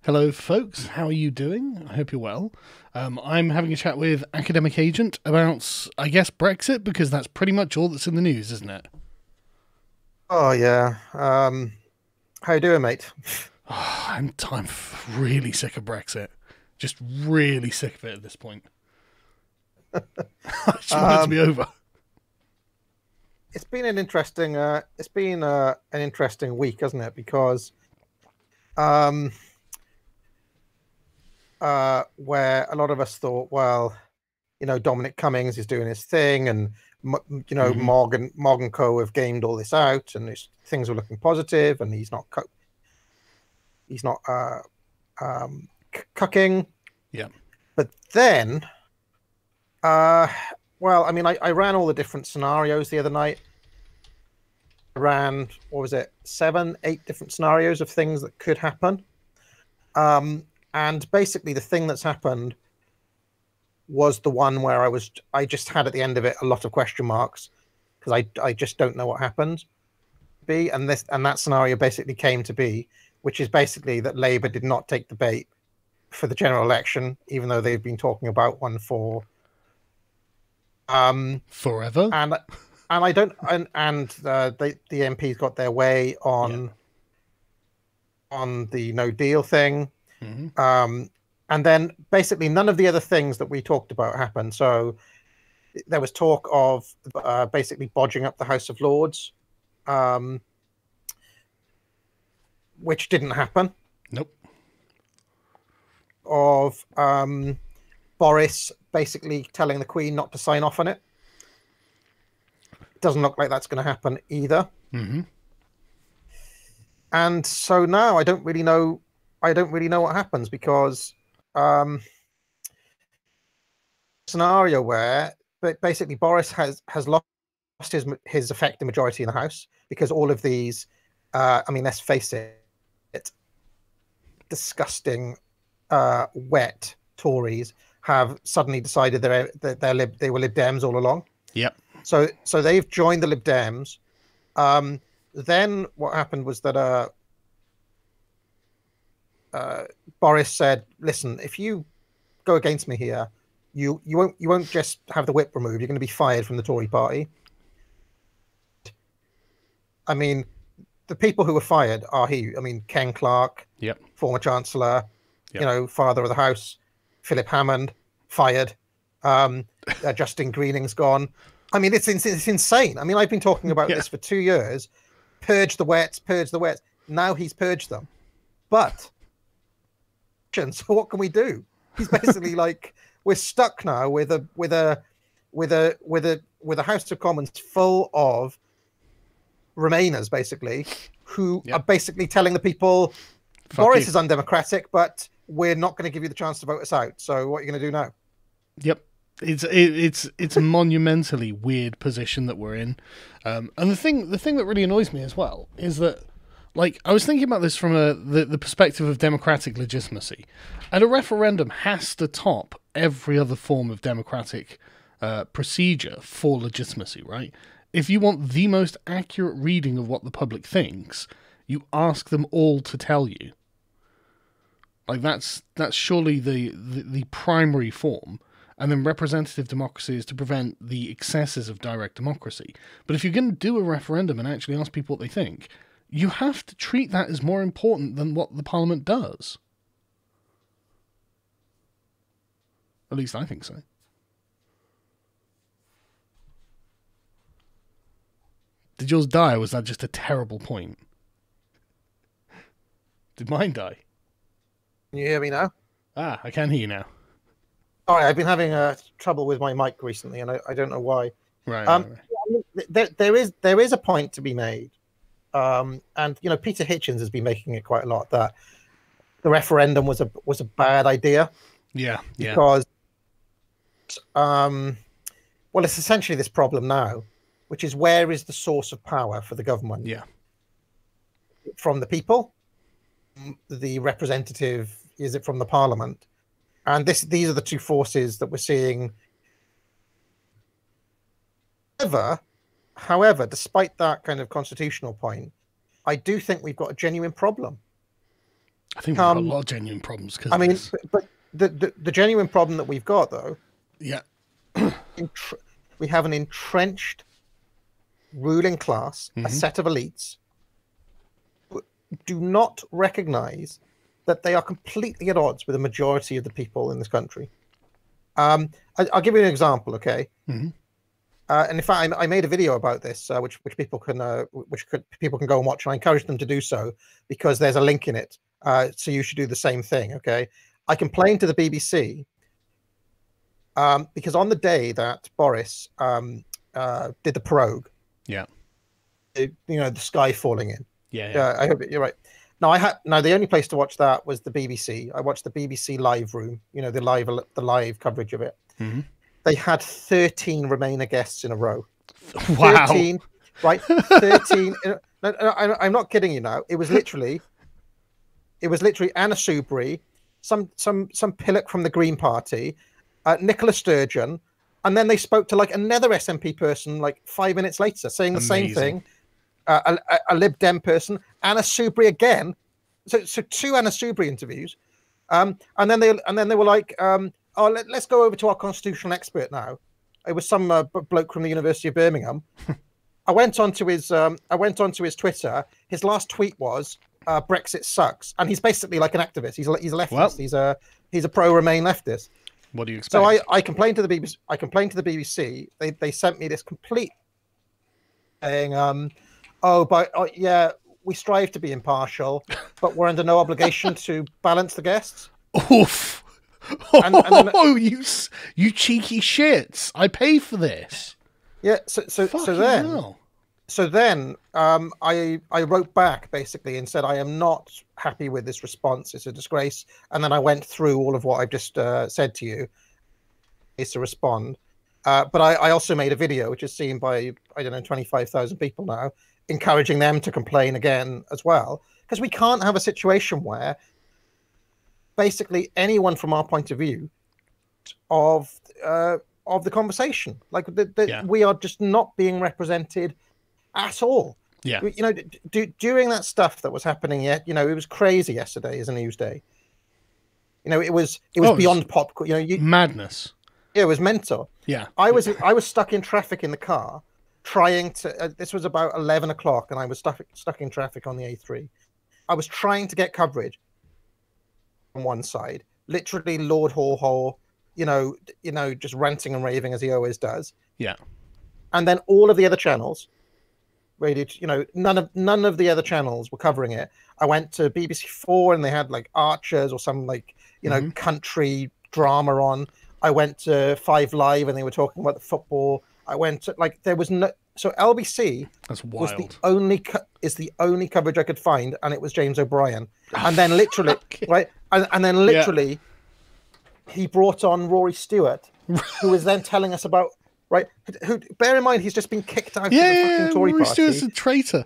Hello, folks. How are you doing? I hope you're well. I'm having a chat with Academic Agent about, I guess, Brexit, because that's pretty much all that's in the news, isn't it? Oh yeah. How you doing, mate? I'm really sick of Brexit. Just really sick of it at this point. I just want it to Um, be over. it's been an interesting week, hasn't it? Because um, where a lot of us thought, well, Dominic Cummings is doing his thing, and Hmm. Morgan Co have gamed all this out, and things were looking positive, and he's not cucking. Yeah. But then, uh, well, I mean, I ran all the different scenarios the other night. Ran, what was it, seven, eight different scenarios of things that could happen. Um, and basically, the thing that's happened was the one where I just had at the end of it a lot of question marks because I just don't know what happened. And that scenario basically came to be, which is basically that Labour did not take the bait for the general election, even though they've been talking about one for um Forever? and I don't the MPs got their way Yeah. on the no deal thing. Hmm. Um, and then basically none of the other things that we talked about happened. So there was talk of basically bodging up the House of Lords, um, which didn't happen. Nope. Of Boris basically telling the Queen not to sign off on it. Doesn't look like that's going to happen either. Hmm. And so now I don't really know. I don't really know what happens because um, scenario where but basically Boris has lost his effective majority in the House because all of these, I mean, let's face it, disgusting, wet Tories have suddenly decided they were Lib Dems all along. Yep. So they've joined the Lib Dems. Um, then what happened was that uh, Boris said, "Listen, if you go against me here, you won't just have the whip removed. You're going to be fired from the Tory party." I mean, the people who were fired are I mean, Ken Clarke, Yep. former Chancellor, Yep. Father of the House, Philip Hammond, fired. Justin Greening's gone. I mean, it's insane. I mean, I've been talking about Yeah. this for 2 years. Purge the wets, purge the wets. Now he's purged them. But so what can we do? He's basically like we're stuck now with a House of Commons full of Remainers, basically, who are Yep. basically telling the people Fuck Boris you. is undemocratic, but we're not going to give you the chance to vote us out. So what are you going to do now? Yep. It's a monumentally weird position that we're in, and the thing that really annoys me as well is that, like, I was thinking about this from the perspective of democratic legitimacy, and a referendum has to top every other form of democratic procedure for legitimacy, right? If you want the most accurate reading of what the public thinks, you ask them all to tell you. Like that's surely the primary form, and then representative democracy is to prevent the excesses of direct democracy. But if you're going to do a referendum and actually ask people what they think, you have to treat that as more important than what the parliament does. At least I think so. Did yours die, or was that just a terrible point? Did mine die? Can you hear me now? Ah, I can hear you now. Sorry, I've been having trouble with my mic recently, and I don't know why. Right, right, Um, right. there is a point to be made, and Peter Hitchens has been making it quite a lot that the referendum was a bad idea Yeah, yeah, because um, well, it's essentially this problem now, which is where is the source of power for the government yeah. from the people, the representative, is it from the parliament? And these are the two forces that we're seeing. However, despite that kind of constitutional point, I do think we've got a genuine problem. I think we've got a lot of genuine problems because I mean, but the genuine problem that we've got, though, yeah, we have an entrenched ruling class, a set of elites, who do not recognize that they are completely at odds with the majority of the people in this country. I'll give you an example, okay? And in fact, I made a video about this, which people can people can go and watch, and I encourage them to do so because there's a link in it. So you should do the same thing, okay? I complained to the BBC because on the day that Boris did the prorogue, the sky falling in. I hope you're right. Now the only place to watch that was the BBC. I watched the BBC Live Room, the live coverage of it. They had 13 Remainer guests in a row. Wow. 13, right? 13. No, I'm not kidding you now. It was literally Anna Soubry, some pillock from the Green Party, Nicola Sturgeon, and then they spoke to like another SNP person like 5 minutes later saying the same thing. A Lib Dem person, Anna Soubry again. So two Anna Soubry interviews, and then they were like, let's go over to our constitutional expert now. It was some bloke from the University of Birmingham. I went onto his Twitter. His last tweet was Brexit sucks, and he's basically like an activist. He's a leftist. Well, he's a pro-Remain leftist. What do you expect? So I complained to the BBC. BBC. They sent me this complete saying, we strive to be impartial, but we're under no obligation to balance the guests. Oof. You cheeky shits! I pay for this. Yeah. So then I wrote back basically and said I am not happy with this response. It's a disgrace. And then I went through all of what I've just said to you. Is to respond. But I also made a video which is seen by 25,000 people now, encouraging them to complain again as well, because we can't have a situation where basically anyone from our point of view of the conversation, like we are just not being represented at all. Yeah, during that stuff that was happening, it was crazy yesterday as a news day. It was beyond pop. Madness. Yeah, it was mental. Yeah, I was stuck in traffic in the car trying to. This was about 11 o'clock, and I was stuck in traffic on the A3. I was trying to get coverage on one side, literally Lord Haw, just ranting and raving as he always does. Yeah, and then all of the other channels, radio, none of the other channels were covering it. I went to BBC Four, and they had like Archers or some country drama on. I went to 5 Live, and they were talking about the football. I went to there was no. So LBC That's wild. is the only coverage I could find, and it was James O'Brien. And then literally, right, and then literally, he brought on Rory Stewart, who was then telling us about who. Bear in mind, he's just been kicked out of the fucking Tory Rory party. Stewart's a traitor.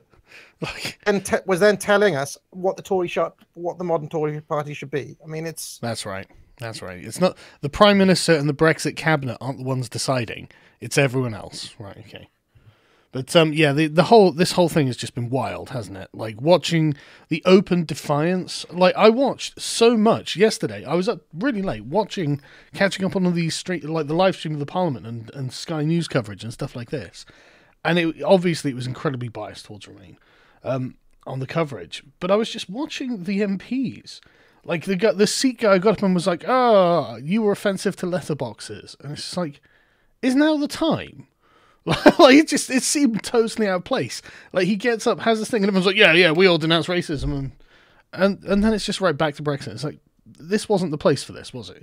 And was then telling us what the modern Tory party should be. I mean, That's right. That's right. It's not the Prime Minister and the Brexit cabinet aren't the ones deciding. It's everyone else. Right. Okay. But this whole thing has just been wild, hasn't it? Like watching the open defiance. Like I watched so much yesterday. I was up really late catching up on all these the live stream of the Parliament and Sky News coverage and stuff like this. And it was incredibly biased towards Remain on the coverage. But I was just watching the MPs. Like the seat guy got up and was like, "Oh, you were offensive to letterboxes," and it's just like, is now the time? It seemed totally out of place. Like he gets up, has this thing, and everyone's like, "Yeah, we all denounce racism," and then it's just right back to Brexit. It's like this wasn't the place for this, was it?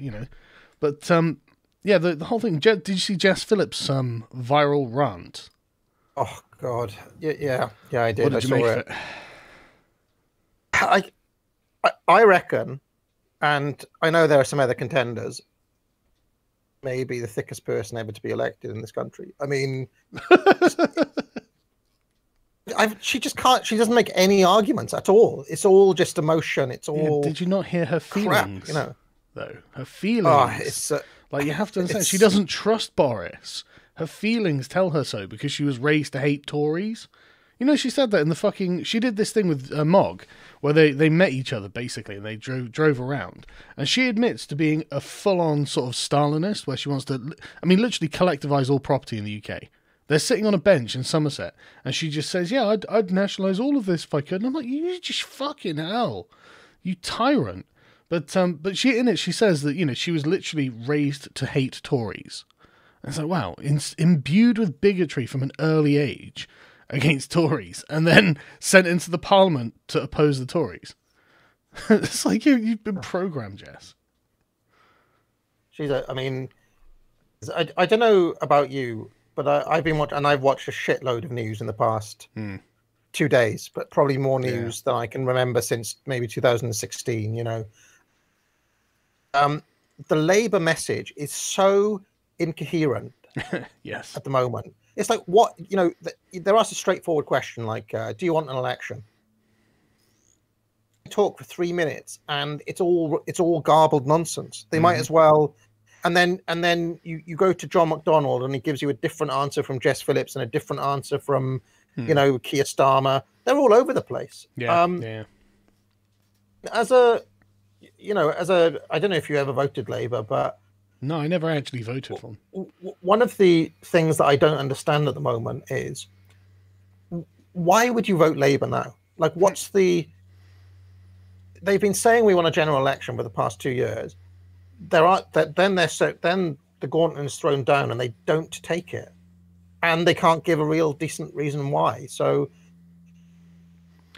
But the whole thing. Did you see Jess Phillips' viral rant? Oh God, yeah, I did. What did you make of it? I reckon, and I know there are some other contenders, maybe the thickest person ever to be elected in this country. I mean, she just can't. She doesn't make any arguments at all. It's all just emotion. It's all. Did you not hear her feelings? Crap, though her feelings. It's you have to understand. She doesn't trust Boris. Her feelings tell her so because she was raised to hate Tories. You know, she said that in the fucking... She did this thing with Mog, where they met each other, basically, and they drove around. And she admits to being a full-on sort of Stalinist, where she wants to... I mean, literally collectivise all property in the UK. They're sitting on a bench in Somerset, and she just says, yeah, I'd nationalise all of this if I could. And I'm like, you just fucking hell. You tyrant. But she in it, she says that, you know, she was literally raised to hate Tories. And it's like, wow, imbued with bigotry from an early age against Tories, and then sent into the Parliament to oppose the Tories. It's like you've been programmed, Jess. I mean, I don't know about you, but I've been watching, and I've watched a shitload of news in the past 2 days, but probably more news than I can remember since maybe 2016. You know, the Labour message is so incoherent. Yes. At the moment, it's like, what, you know, there asks a straightforward question like, do you want an election? Talk for 3 minutes, and it's all garbled nonsense. They might as well. And then you go to John McDonnell, and he gives you a different answer from Jess Phillips and a different answer from, you know, Keir Starmer. They're all over the place. Yeah. As a, you know, I don't know if you ever voted Labour, but no, I never actually voted for them. One of the things that I don't understand at the moment is, why would you vote Labour now? Like, what's the... They've been saying we want a general election for the past 2 years. Then the gauntlet is thrown down and they don't take it, and they can't give a real decent reason why. So,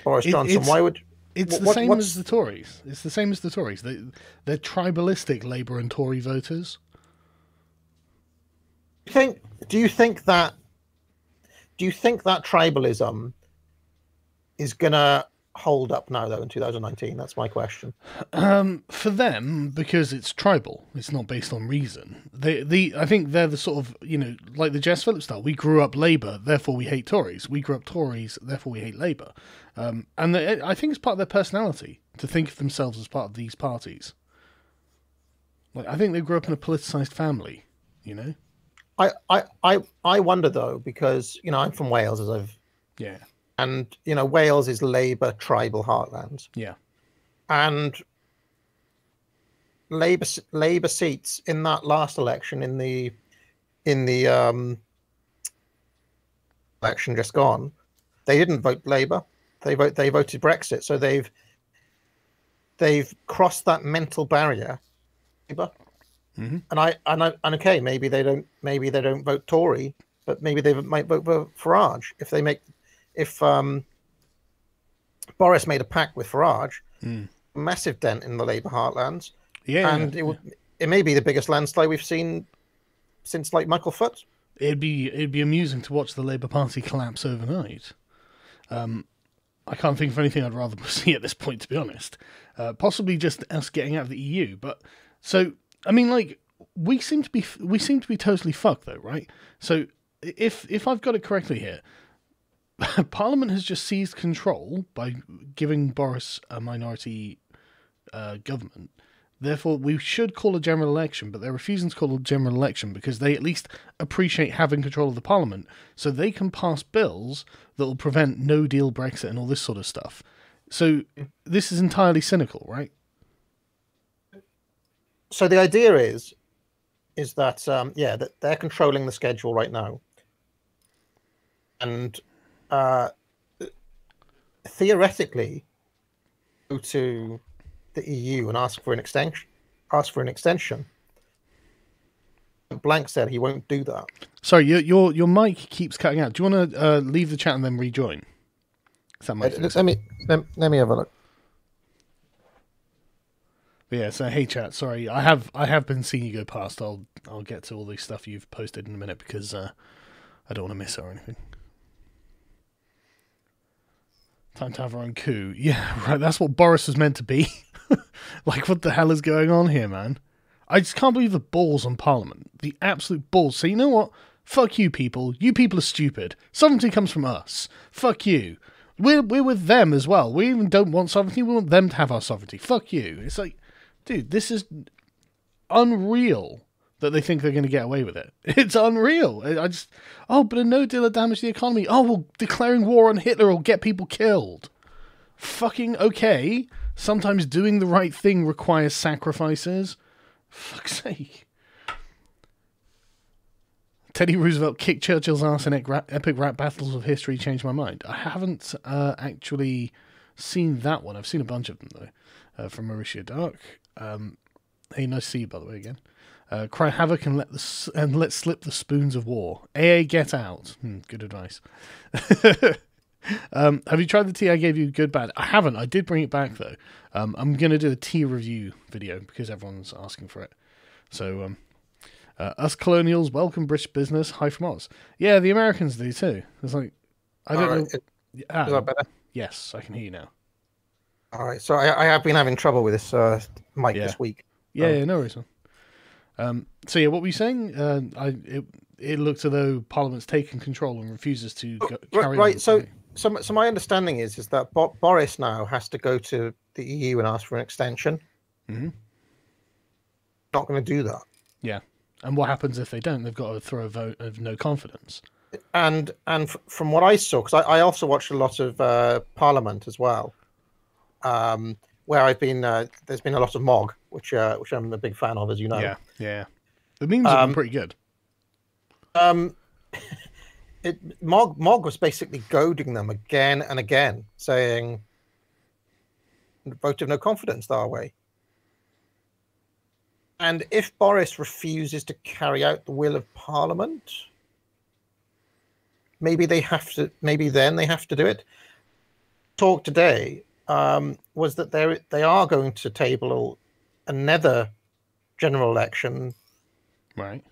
Boris Johnson, why would... It's the same as the Tories. It's the same as the Tories. They're tribalistic Labour and Tory voters. Do you think that tribalism is gonna hold up now, though, in 2019? That's my question. For them, because it's tribal, it's not based on reason. I think they're the sort of, you know, like the Jess Phillips style. We grew up Labour, therefore we hate Tories. We grew up Tories, therefore we hate Labour. And I think it's part of their personality to think of themselves as part of these parties. Like, I think they grew up in a politicised family, you know. I wonder though, because, you know, I'm from Wales, and, you know, Wales is Labour tribal heartland. Yeah. And Labour seats in that last election, in the election just gone, they didn't vote Labour. They voted Brexit. So they've crossed that mental barrier. Labour. And okay, maybe they don't vote Tory, but maybe they might vote for Farage if Boris made a pact with Farage, massive dent in the Labour heartlands. Yeah, and it may be the biggest landslide we've seen since, like, Michael Foot. It'd be amusing to watch the Labour Party collapse overnight. I can't think of anything I'd rather see at this point, to be honest. Possibly just us getting out of the EU. But so, I mean, like, we seem to be totally fucked, though, right? So if I've got it correctly here, Parliament has just seized control by giving Boris a minority government. Therefore, we should call a general election, but they're refusing to call a general election because they at least appreciate having control of the Parliament, so they can pass bills that will prevent no-deal Brexit and all this sort of stuff. So this is entirely cynical, right? So the idea is that that they're controlling the schedule right now, and theoretically go to the EU and ask for an extension. Blank said he won't do that. Sorry, your mic keeps cutting out. Do you want to leave the chat and then rejoin? That might let me have a look. But yeah, so hey chat, sorry, I have been seeing you go past. I'll get to all the stuff you've posted in a minute because I don't want to miss it or anything. Time to have our own coup. Yeah, right, that's what Boris was meant to be. Like, what the hell is going on here, man? I just can't believe the balls on Parliament. The absolute balls. So you know what? Fuck you people. You people are stupid. Sovereignty comes from us. Fuck you. We're with them as well. We even don't want sovereignty. We want them to have our sovereignty. Fuck you. It's like, dude, this is unreal that they think they're going to get away with it. It's unreal. But a no deal will damage the economy. Oh, well, declaring war on Hitler will get people killed. Fucking okay. Sometimes doing the right thing requires sacrifices. Fuck's sake. Teddy Roosevelt kicked Churchill's ass in epic rap battles of history changed my mind. I haven't actually seen that one. I've seen a bunch of them, though, from Mauricio Dark. Hey, nice to see you, by the way, again. Cry havoc and let slip the spoons of war. AA, get out. Good advice. Have you tried the tea I gave you? Good, bad? I haven't. I did bring it back, though. I'm going to do a tea review video because everyone's asking for it. So, us colonials, welcome British business. Hi from Oz. Yeah, the Americans do too. It's like, I don't know. Is that better? Yes, I can hear you now. All right. So I have been having trouble with this mic this week. Yeah, no worries, man. So yeah, what were you saying? It looks as though Parliament's taken control and refuses to carry on. Right. So my understanding is that Boris now has to go to the EU and ask for an extension. Mm-hmm. Not going to do that. Yeah. And what happens if they don't? They've got to throw a vote of no confidence. And from what I saw, because I also watched a lot of Parliament as well, where I've been. There's been a lot of Mog, which I'm a big fan of, as you know. Yeah. The memes have been pretty good. Mog was basically goading them again and again, saying, "Vote of no confidence our way." And if Boris refuses to carry out the will of Parliament, maybe they have to. Maybe then they have to do it. Talk today was that they are going to table another general election. Right.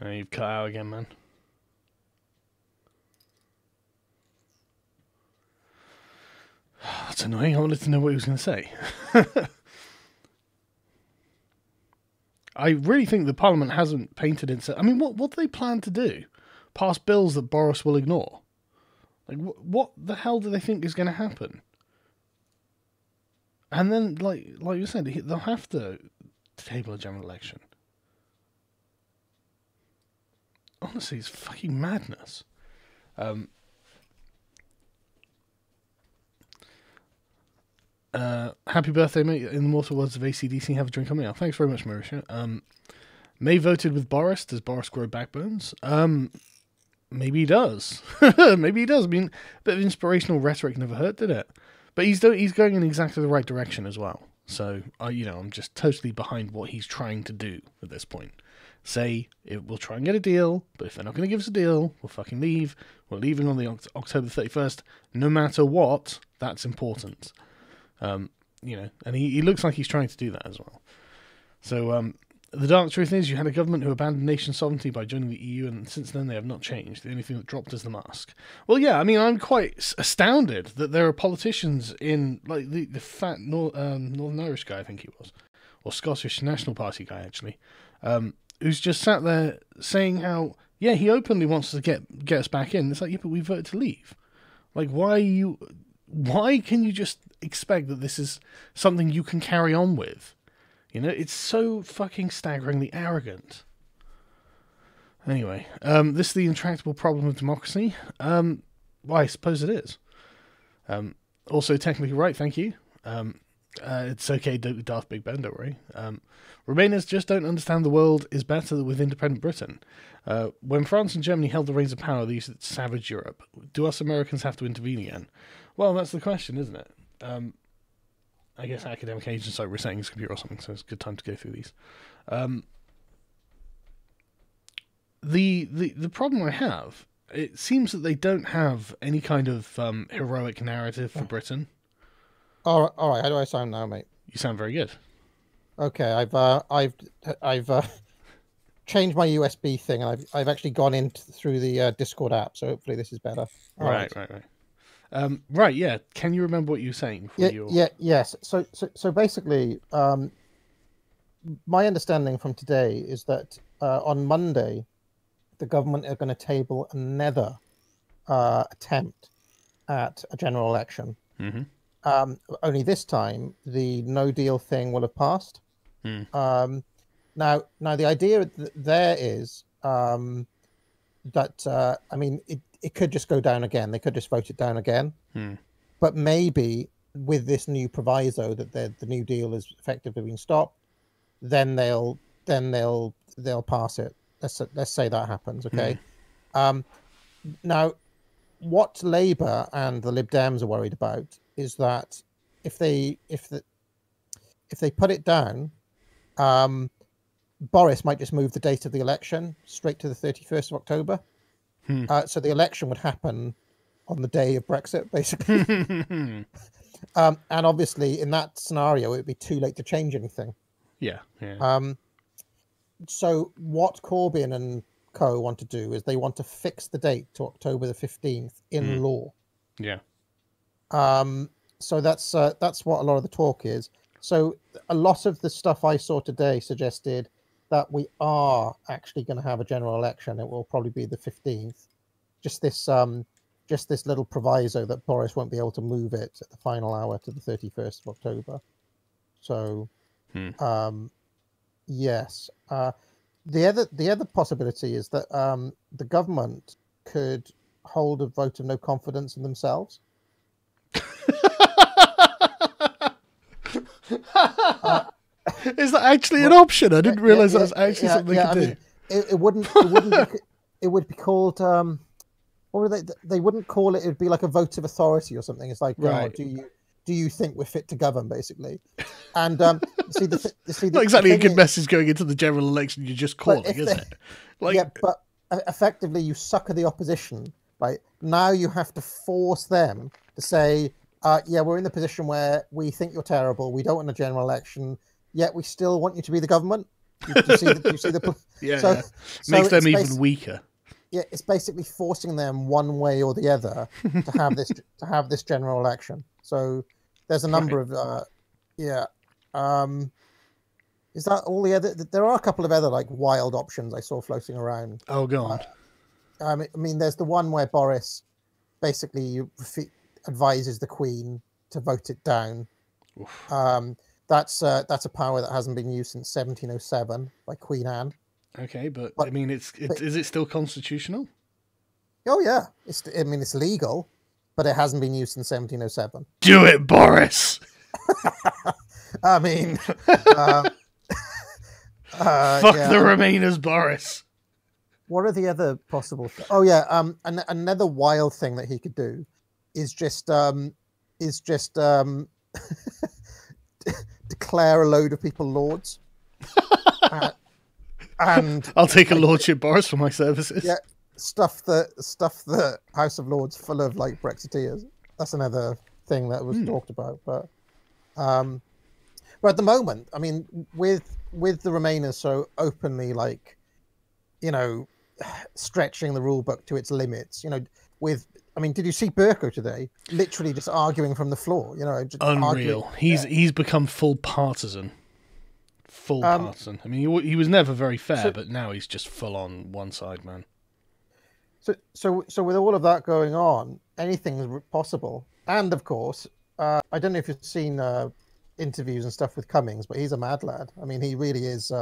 You've cut out again, man. That's annoying. I wanted to know what he was going to say. I really think the Parliament hasn't painted it. I mean, what do they plan to do? Pass bills that Boris will ignore? Like, what the hell do they think is going to happen? And then, like you said, they'll have to table a general election. Honestly, it's fucking madness. Happy birthday, mate. In the mortal words of AC/DC, have a drink on me. Thanks very much, Marisha. May voted with Boris. Does Boris grow backbones? Maybe he does. Maybe he does. I mean, a bit of inspirational rhetoric never hurt, did it? But he's going in exactly the right direction as well. So, I'm just totally behind what he's trying to do at this point. Say, we'll try and get a deal, but if they're not going to give us a deal, we'll fucking leave. We're leaving on the October 31st. No matter what, that's important. And he looks like he's trying to do that as well. So, the dark truth is you had a government who abandoned nation sovereignty by joining the EU, and since then they have not changed. The only thing that dropped is the mask. Well, yeah, I mean, I'm quite astounded that there are politicians in, like, the fat Northern Irish guy, I think he was, or Scottish National Party guy, actually, who's just sat there saying how, yeah, he openly wants to get us back in. It's like, yeah, but we voted to leave. Like, why can you just expect that this is something you can carry on with? It's so fucking staggeringly arrogant. Anyway, this is the intractable problem of democracy. Well, I suppose it is. Also, technically right, thank you. It's okay, Darth Big Ben, don't worry. Remainers just don't understand the world is better with independent Britain. When France and Germany held the reins of power, they used to savage Europe. Do us Americans have to intervene again? Well, that's the question, isn't it? I guess academic agents like resetting his computer or something, so it's a good time to go through these. The problem I have, it seems that they don't have any kind of heroic narrative for Britain. All right. How do I sound now, mate? You sound very good. Okay, I've changed my USB thing, and I've actually gone in through the Discord app, so hopefully this is better. Right. Right, yeah. Can you remember what you were saying? Yes. So basically, my understanding from today is that on Monday, the government are going to table another attempt at a general election. Mm-hmm. Only this time, the no deal thing will have passed. Now the idea there is that I mean, it could just go down again. They could just vote it down again. But maybe with this new proviso that the New Deal is effectively being stopped, then they'll pass it. Let's say that happens. Okay. Now, what Labour and the Lib Dems are worried about is that if they put it down, Boris might just move the date of the election straight to the 31st of October. So the election would happen on the day of Brexit, basically. And obviously, in that scenario, it would be too late to change anything. Yeah. So what Corbyn and co want to do is they want to fix the date to October the 15th in law. Yeah. So that's what a lot of the talk is. So a lot of the stuff I saw today suggested that we are actually going to have a general election. It will probably be the 15th. Just this little proviso that Boris won't be able to move it at the final hour to the 31st of October. So, yes. The other possibility is that the government could hold a vote of no confidence in themselves. Is that actually an option? I didn't realize that was actually something they could do. Mean, it wouldn't it would be called what would they wouldn't call it. It would be like a vote of authority or something. It's like, right. Do you think we're fit to govern, basically? And see, not exactly a good message going into the general election. You're just calling, is it? Like, yeah, but effectively, you sucker the opposition. Right now, you have to force them to say, "Yeah, we're in the position where we think you're terrible. We don't want a general election, yet we still want you to be the government." You see the yeah, so makes them even weaker. Yeah, it's basically forcing them one way or the other to have this general election. So there's a number of is that all the other? There are a couple of other like wild options I saw floating around. Oh god. I mean, there's the one where Boris basically advises the Queen to vote it down. That's a power that hasn't been used since 1707 by Queen Anne. Okay, but I mean, is it still constitutional? Oh yeah, it's legal, but it hasn't been used since 1707. Do it, Boris. I mean, fuck the Remainers, Boris. What are the other possible? Oh yeah, another wild thing that he could do is just declare a load of people lords. And I'll take a lordship, Boris, for my services. Yeah, stuff the House of Lords full of like Brexiteers. That's another thing that was talked about. But at the moment, I mean, with the Remainers so openly, like, you know, stretching the rule book to its limits, you know, did you see Berko today? Literally just arguing from the floor, you know, just unreal. He's become full partisan. Full partisan. I mean, he was never very fair, but now he's just full on one side, man. So with all of that going on, anything's possible. And of course, I don't know if you've seen interviews and stuff with Cummings, but he's a mad lad. I mean, he really is.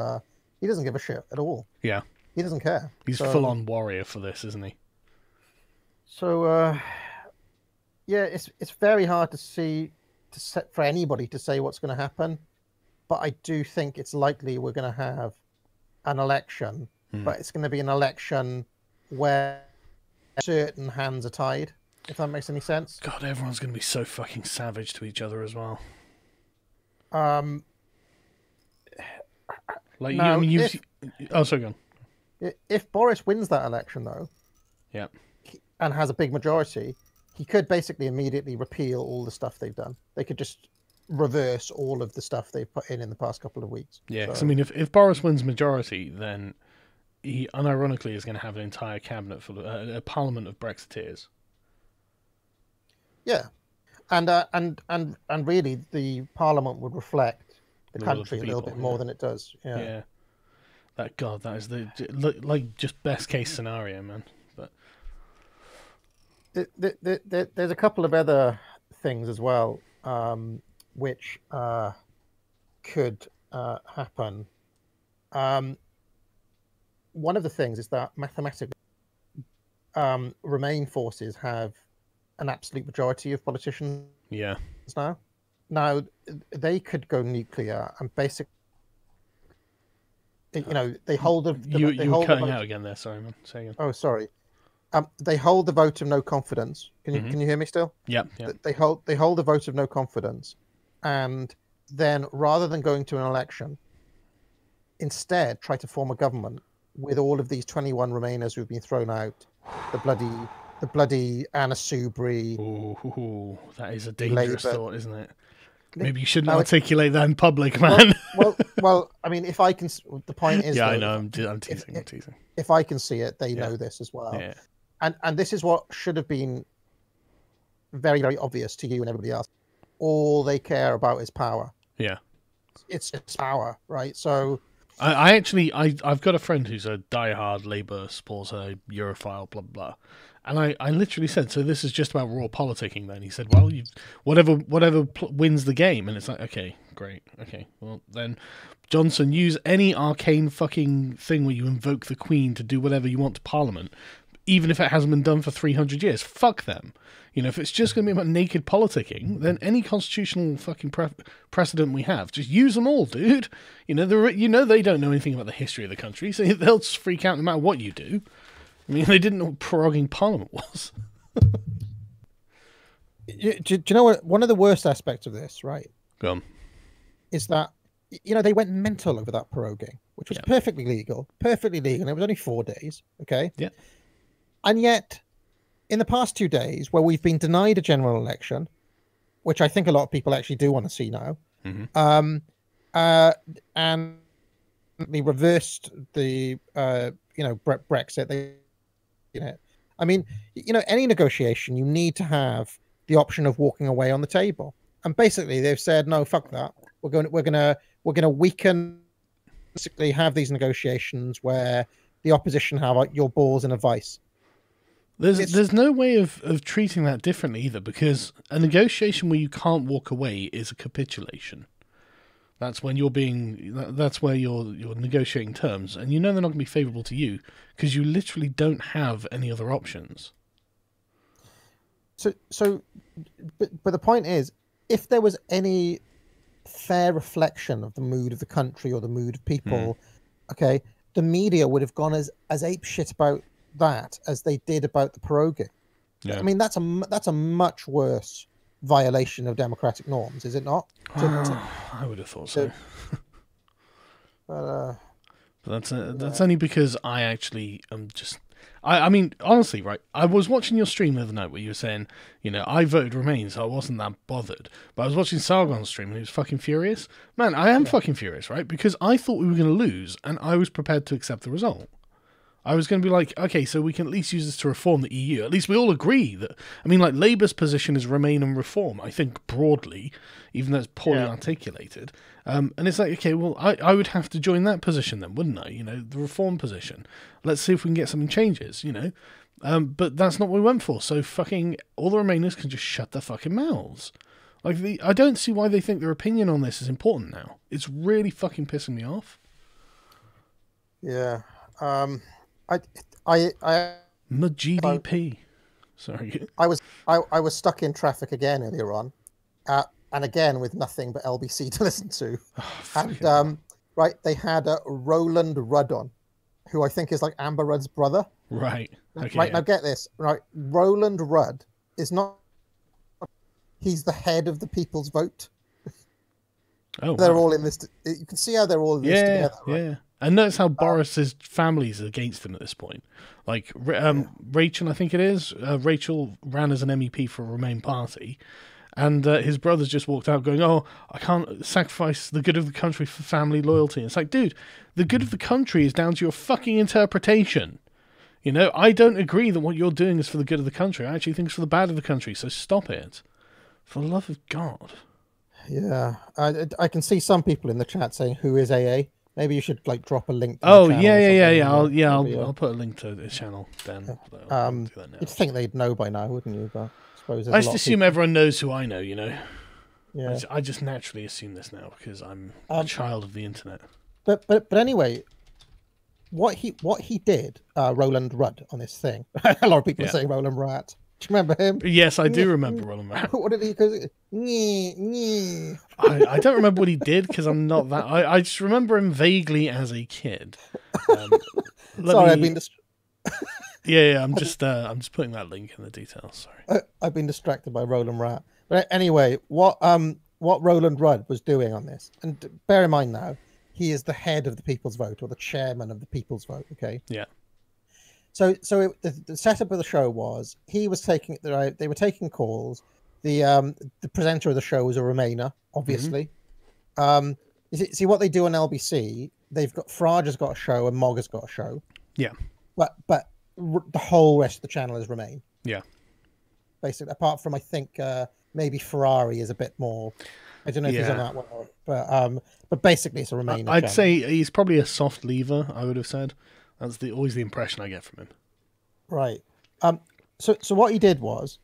He doesn't give a shit at all. Yeah, he doesn't care. He's full on warrior for this, isn't he? So yeah, it's very hard for anybody to say what's going to happen. But I do think it's likely we're going to have an election, but it's going to be an election where certain hands are tied, if that makes any sense. God, everyone's going to be so fucking savage to each other as well. Like, now, sorry, go on. If Boris wins that election, though, yeah, and has a big majority, he could basically immediately repeal all the stuff they've done. They could just reverse all of the stuff they've put in the past couple of weeks. Yeah, because I mean, if Boris wins majority, then he unironically is going to have an entire cabinet full of a parliament of Brexiteers. Yeah, and really, the parliament would reflect the country a little bit more than it does. Yeah. That is like just best case scenario, man. But there's a couple of other things as well. Which could happen, um, one of the things is that mathematically, Remain forces have an absolute majority of politicians Yeah. now. Now they could go nuclear and basically, they hold the they You were hold the cutting vote. out again there. Sorry, man. Say again. Oh, sorry. They hold the vote of no confidence. Can you hear me still? Yep. Yep. They hold the vote of no confidence, and then rather than going to an election, instead try to form a government with all of these 21 Remainers who've been thrown out, the bloody Anna Soubry. Ooh, that is a dangerous thought, isn't it? Maybe you shouldn't Now, articulate that in public, man. well. I mean, if I can, the point is, yeah, though, I know. I'm teasing. I'm teasing. If I can see it, they know this as well. Yeah. And this is what should have been very, very obvious to you and everybody else. All they care about is power. Yeah. It's power, right? So I've got a friend who's a diehard Labour supporter, Europhile, blah blah, and I literally said, so this is just about raw politicking. Then he said, well, whatever wins the game, and it's like, okay, great, okay, well then, Johnson, use any arcane fucking thing where you invoke the Queen to do whatever you want to Parliament, even if it hasn't been done for 300 years. Fuck them. If it's just going to be about naked politicking, then any constitutional fucking precedent we have, just use them all, dude. They don't know anything about the history of the country, so they'll just freak out no matter what you do. I mean, they didn't know what proroguing Parliament was. Do you know what? One of the worst aspects of this, right, Go on. is that they went mental over that proroguing, which was perfectly legal, and it was only 4 days. Okay. Yeah. And yet, in the past 2 days, where we've been denied a general election, which I think a lot of people actually do want to see now, and they reversed the Brexit. I mean, any negotiation, you need to have the option of walking away on the table. And basically, they've said, no, fuck that. We're going to weaken, basically have these negotiations where the opposition have your balls in a vice. There's no way of treating that differently either, because a negotiation where you can't walk away is a capitulation. That's when that's where you're negotiating terms, and they're not going to be favourable to you because you literally don't have any other options. But the point is, if there was any fair reflection of the mood of the country or the mood of people, okay, the media would have gone as apeshit about that as they did about the proroguing. I mean, that's a much worse violation of democratic norms, is it not? I would have thought so. But that's only because I actually am just. I mean, honestly, right? I was watching your stream the other night where you were saying, I voted Remain, so I wasn't that bothered. But I was watching Sargon's stream and he was fucking furious. Man, I am fucking furious, right? Because I thought we were going to lose, and I was prepared to accept the result. I was going to be like, okay, so we can at least use this to reform the EU. At least we all agree that. I mean, like, Labour's position is Remain and reform, I think, broadly, even though it's poorly articulated. And it's like, okay, well, I would have to join that position then, wouldn't I? The reform position. Let's see if we can get something changes, But that's not what we went for. So fucking all the Remainers can just shut their fucking mouths. Like, I don't see why they think their opinion on this is important now. It's really fucking pissing me off. Yeah. GDP. Sorry. I was stuck in traffic again earlier on, and again with nothing but LBC to listen to. And they had Roland Rudd on, who I think is like Amber Rudd's brother. Right. Okay, right, now get this. Right, Roland Rudd is not. He's the head of the People's Vote. Oh, they're all in this. You can see how they're all in this together. Right? Yeah. And notice how Boris's family's against him at this point. Like, Rachel, I think it is. Rachel ran as an MEP for a Remain party. And his brothers just walked out going, oh, I can't sacrifice the good of the country for family loyalty. And it's like, dude, the good of the country is down to your fucking interpretation. I don't agree that what you're doing is for the good of the country. I actually think it's for the bad of the country. So stop it. For the love of God. Yeah. I can see some people in the chat saying, who is AA? Maybe you should drop a link. To yeah. I'll put a link to this channel then. You'd think they'd know by now, wouldn't you? But I suppose I just assume everyone knows who I know. Yeah. I just naturally assume this now because I'm a Um, child of the internet. but anyway, what he did, Roland Rudd on this thing. A lot of people are Yeah. saying Roland Rat. Do you remember him? Yes, I do remember Roland Rat. What did he? Cause I don't remember what he did because I'm not that. I just remember him vaguely as a kid. Um, let sorry, me. Yeah, I'm just putting that link in the details. Sorry. I've been distracted by Roland Rat. But anyway, what Roland Rudd was doing on this, and bear in mind now, he is the head of the People's Vote, or the chairman of the People's Vote. Okay. Yeah. So the setup of the show was they were taking calls. The presenter of the show was a Remainer, obviously. Mm-hmm. See what they do on LBC. They've got Farage has got a show and Mog has got a show. Yeah. But the whole rest of the channel is Remain. Yeah. Basically, apart from I think maybe Ferrari is a bit more. I don't know if he's on that one, but basically it's a Remain. I'd say he's probably a soft lever. I would have said that's always the impression I get from him. Right. So what he did was,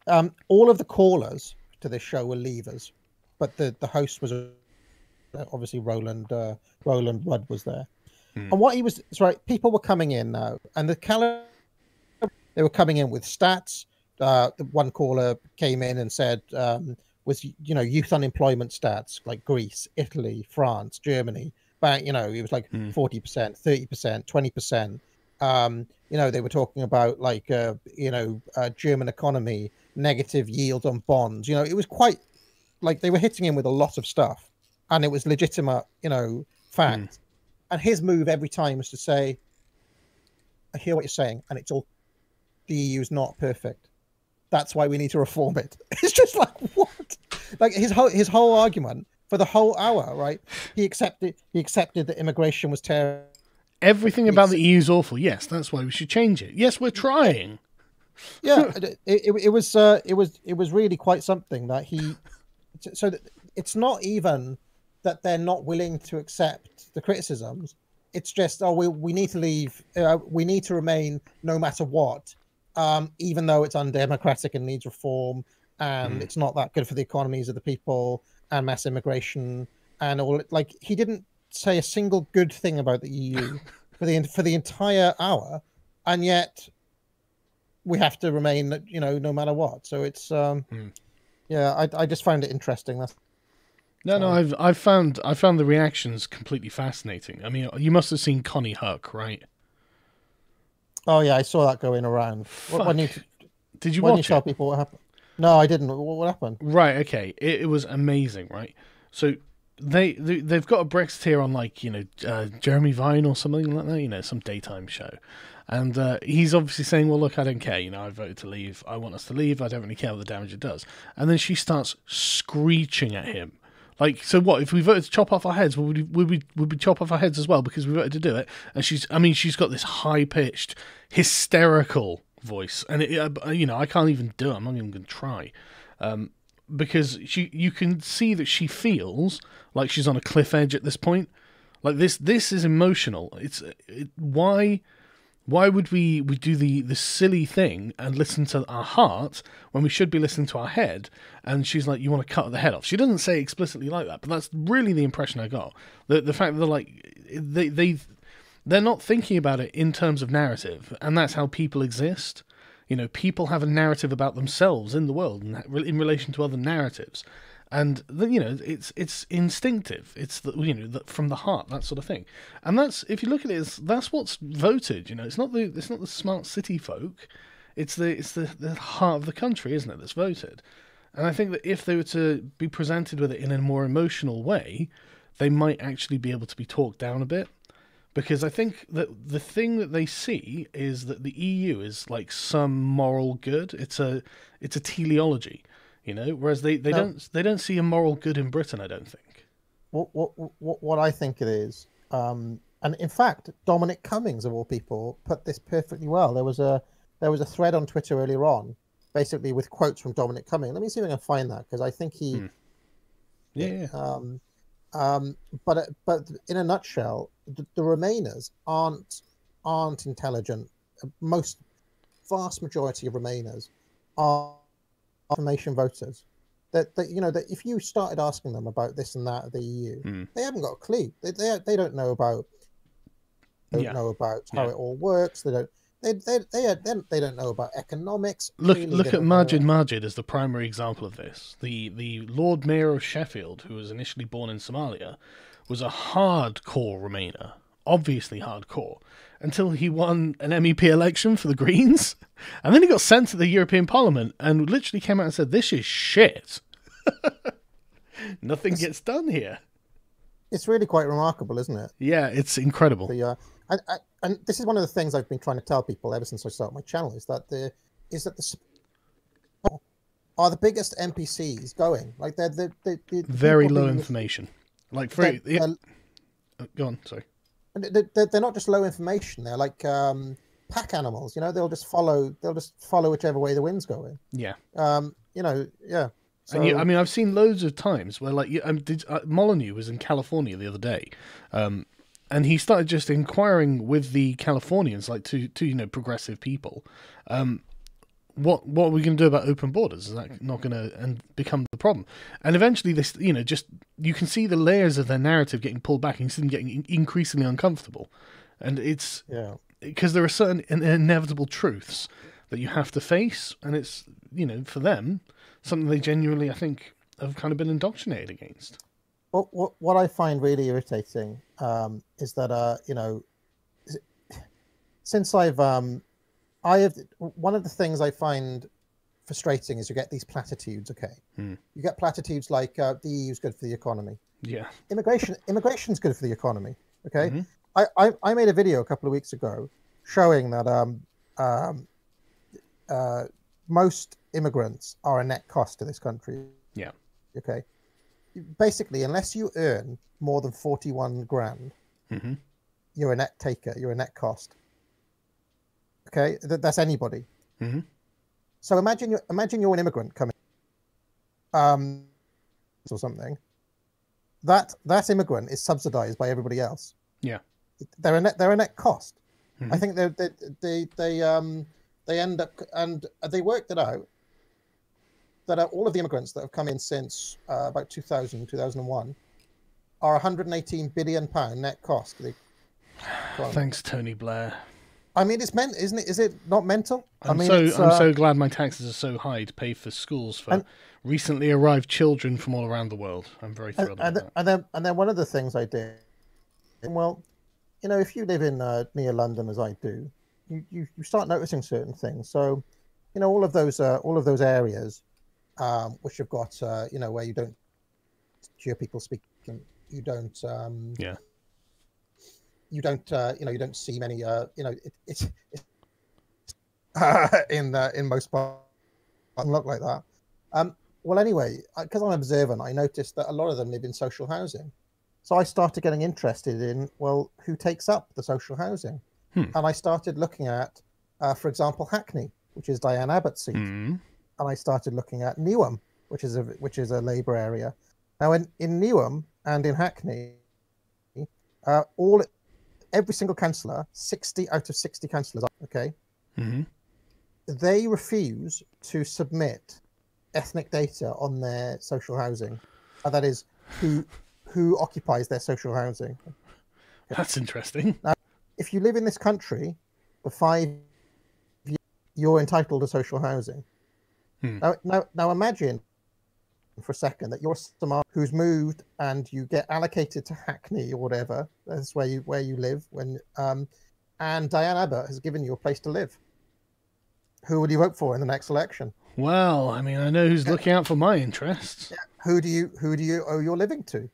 all of the callers to this show were levers, but the host was obviously Roland Rudd was there. And what he was, right, people were coming in now, and they were coming in with stats. One caller came in and said, was youth unemployment stats like Greece, Italy, France, Germany. But it was like 40%, 30%, 20%. They were talking about like German economy, negative yield on bonds. It was quite like they were hitting him with a lot of stuff, and it was legitimate, fact. And his move every time was to say, I hear what you're saying, and it's all the EU's not perfect. That's why we need to reform it. It's just like, what? Like his whole argument for the whole hour, right? He accepted that immigration was terrible. Everything about the EU is awful. Yes, that's why we should change it. Yes, we're trying. Yeah, it was really quite something that he. So that it's not even that they're not willing to accept the criticisms. It's just, we need to leave. We need to remain no matter what, even though it's undemocratic and needs reform, and it's not that good for the economies of the people and mass immigration and all. Like he didn't say a single good thing about the EU for the entire hour, and yet we have to remain, no matter what. So it's yeah, I just found it interesting. I've found the reactions completely fascinating. I mean, you must have seen Connie Huck, right? Oh yeah, I saw that going around. Did you watch watch it? Tell it? people what happened? No, I didn't. What happened? Right. Okay. It was amazing. Right. So they've got a Brexiteer on like Jeremy Vine or something like that. Some daytime show. And he's obviously saying, well, look, I don't care. I voted to leave. I want us to leave. I don't really care what the damage it does. And then she starts screeching at him. Like, so what? If we voted to chop off our heads, would we chop off our heads as well because we voted to do it? And she's got this high-pitched, hysterical voice. And, I can't even do it. I'm not even going to try. Because you can see that she feels like she's on a cliff edge at this point. Like, this is emotional. Why would we do the silly thing and listen to our heart when we should be listening to our head? And she's like, you want to cut the head off. She doesn't say explicitly like that, but that's really the impression I got. The fact that they're not thinking about it in terms of narrative, and that's how people exist. People have a narrative about themselves in the world in relation to other narratives. And it's instinctive. It's from the heart, that sort of thing. And that's, if you look at it, that's what's voted. It's not the smart city folk. It's the heart of the country, isn't it? That's voted. And I think that if they were to be presented with it in a more emotional way, they might actually be able to be talked down a bit. Because I think that the thing that they see is that the EU is like some moral good. It's a teleology. Whereas they don't see a moral good in Britain, I don't think. What I think it is, and in fact, Dominic Cummings of all people put this perfectly well. There was a thread on Twitter earlier on, basically with quotes from Dominic Cummings. Let me see if I can find that because I think he. Yeah. But in a nutshell, the Remainers aren't intelligent. Vast majority of Remainers are information voters. that you know that if you started asking them about this and that of the EU, they haven't got a clue. They don't know about Yeah. how it all works. They don't know about economics. Look Clearly, they at don't know. Majid as the primary example of this. The Lord Mayor of Sheffield, who was initially born in Somalia, was a hardcore Remainer, obviously hardcore, until he won an MEP election for the Greens, and then he got sent to the European Parliament and literally came out and said, "This is shit. Nothing gets done here." It's really quite remarkable, isn't it? Yeah, it's incredible. And this is one of the things I've been trying to tell people ever since I started my channel is that the are the biggest NPCs going. Like they're very low information. Like for go on, sorry. They're not just low information. They're like pack animals. You know, they'll just follow whichever way the wind's going. Yeah. You know, yeah. So, and I mean, I've seen loads of times where, like, Molyneux was in California the other day, and he started just inquiring with the Californians, like to you know, progressive people, what are we going to do about open borders? Is that not going to become the problem? And eventually, this, you know, just you can see the layers of their narrative getting pulled back, and you see them getting increasingly uncomfortable, and it's because there are certain inevitable truths that you have to face, and it's, you know, for them, something they genuinely, I think, have kind of been indoctrinated against. What I find really irritating is that you know, since I have one of the things I find frustrating is you get these platitudes. Okay, you get platitudes like the EU is good for the economy. Yeah, immigration's good for the economy. Okay, I made a video a couple of weeks ago showing that most immigrants are a net cost to this country. Yeah. Okay. Basically, unless you earn more than 41 grand, you're a net taker. You're a net cost. Okay, that's anybody. So imagine you're an immigrant coming, or something. That immigrant is subsidized by everybody else. Yeah. They're a net cost. I think they end up, and they worked it out that all of the immigrants that have come in since about 2000, 2001 are 118 billion pound net cost. Thanks, Tony Blair. I mean, it's meant, isn't it? Is it not mental? I'm so glad my taxes are so high to pay for schools for recently arrived children from all around the world. I'm very thrilled about that. And then one of the things I did, well, you know, if you live in near London as I do, you start noticing certain things. So, you know, all of those areas, which have got you know, where you don't hear people speaking, you don't you don't see many you know, it's in most parts doesn't look like that. Well, anyway, because I'm observant, I noticed that a lot of them live in social housing. So I started getting interested in, well, who takes up the social housing? And I started looking at, for example, Hackney, which is Diane Abbott's seat. And I started looking at Newham, which is a Labour area. Now, in Newham and in Hackney, every single councillor, 60 out of 60 councillors, okay, they refuse to submit ethnic data on their social housing. That is, who occupies their social housing. That's interesting. Now, if you live in this country for 5 years, you're entitled to social housing. Now imagine for a second that you're someone who's moved and you get allocated to Hackney or whatever. That's where you live and Diane Abbott has given you a place to live. Who would you vote for in the next election? Well, I mean, I know who's looking out for my interests. Who do you owe your living to?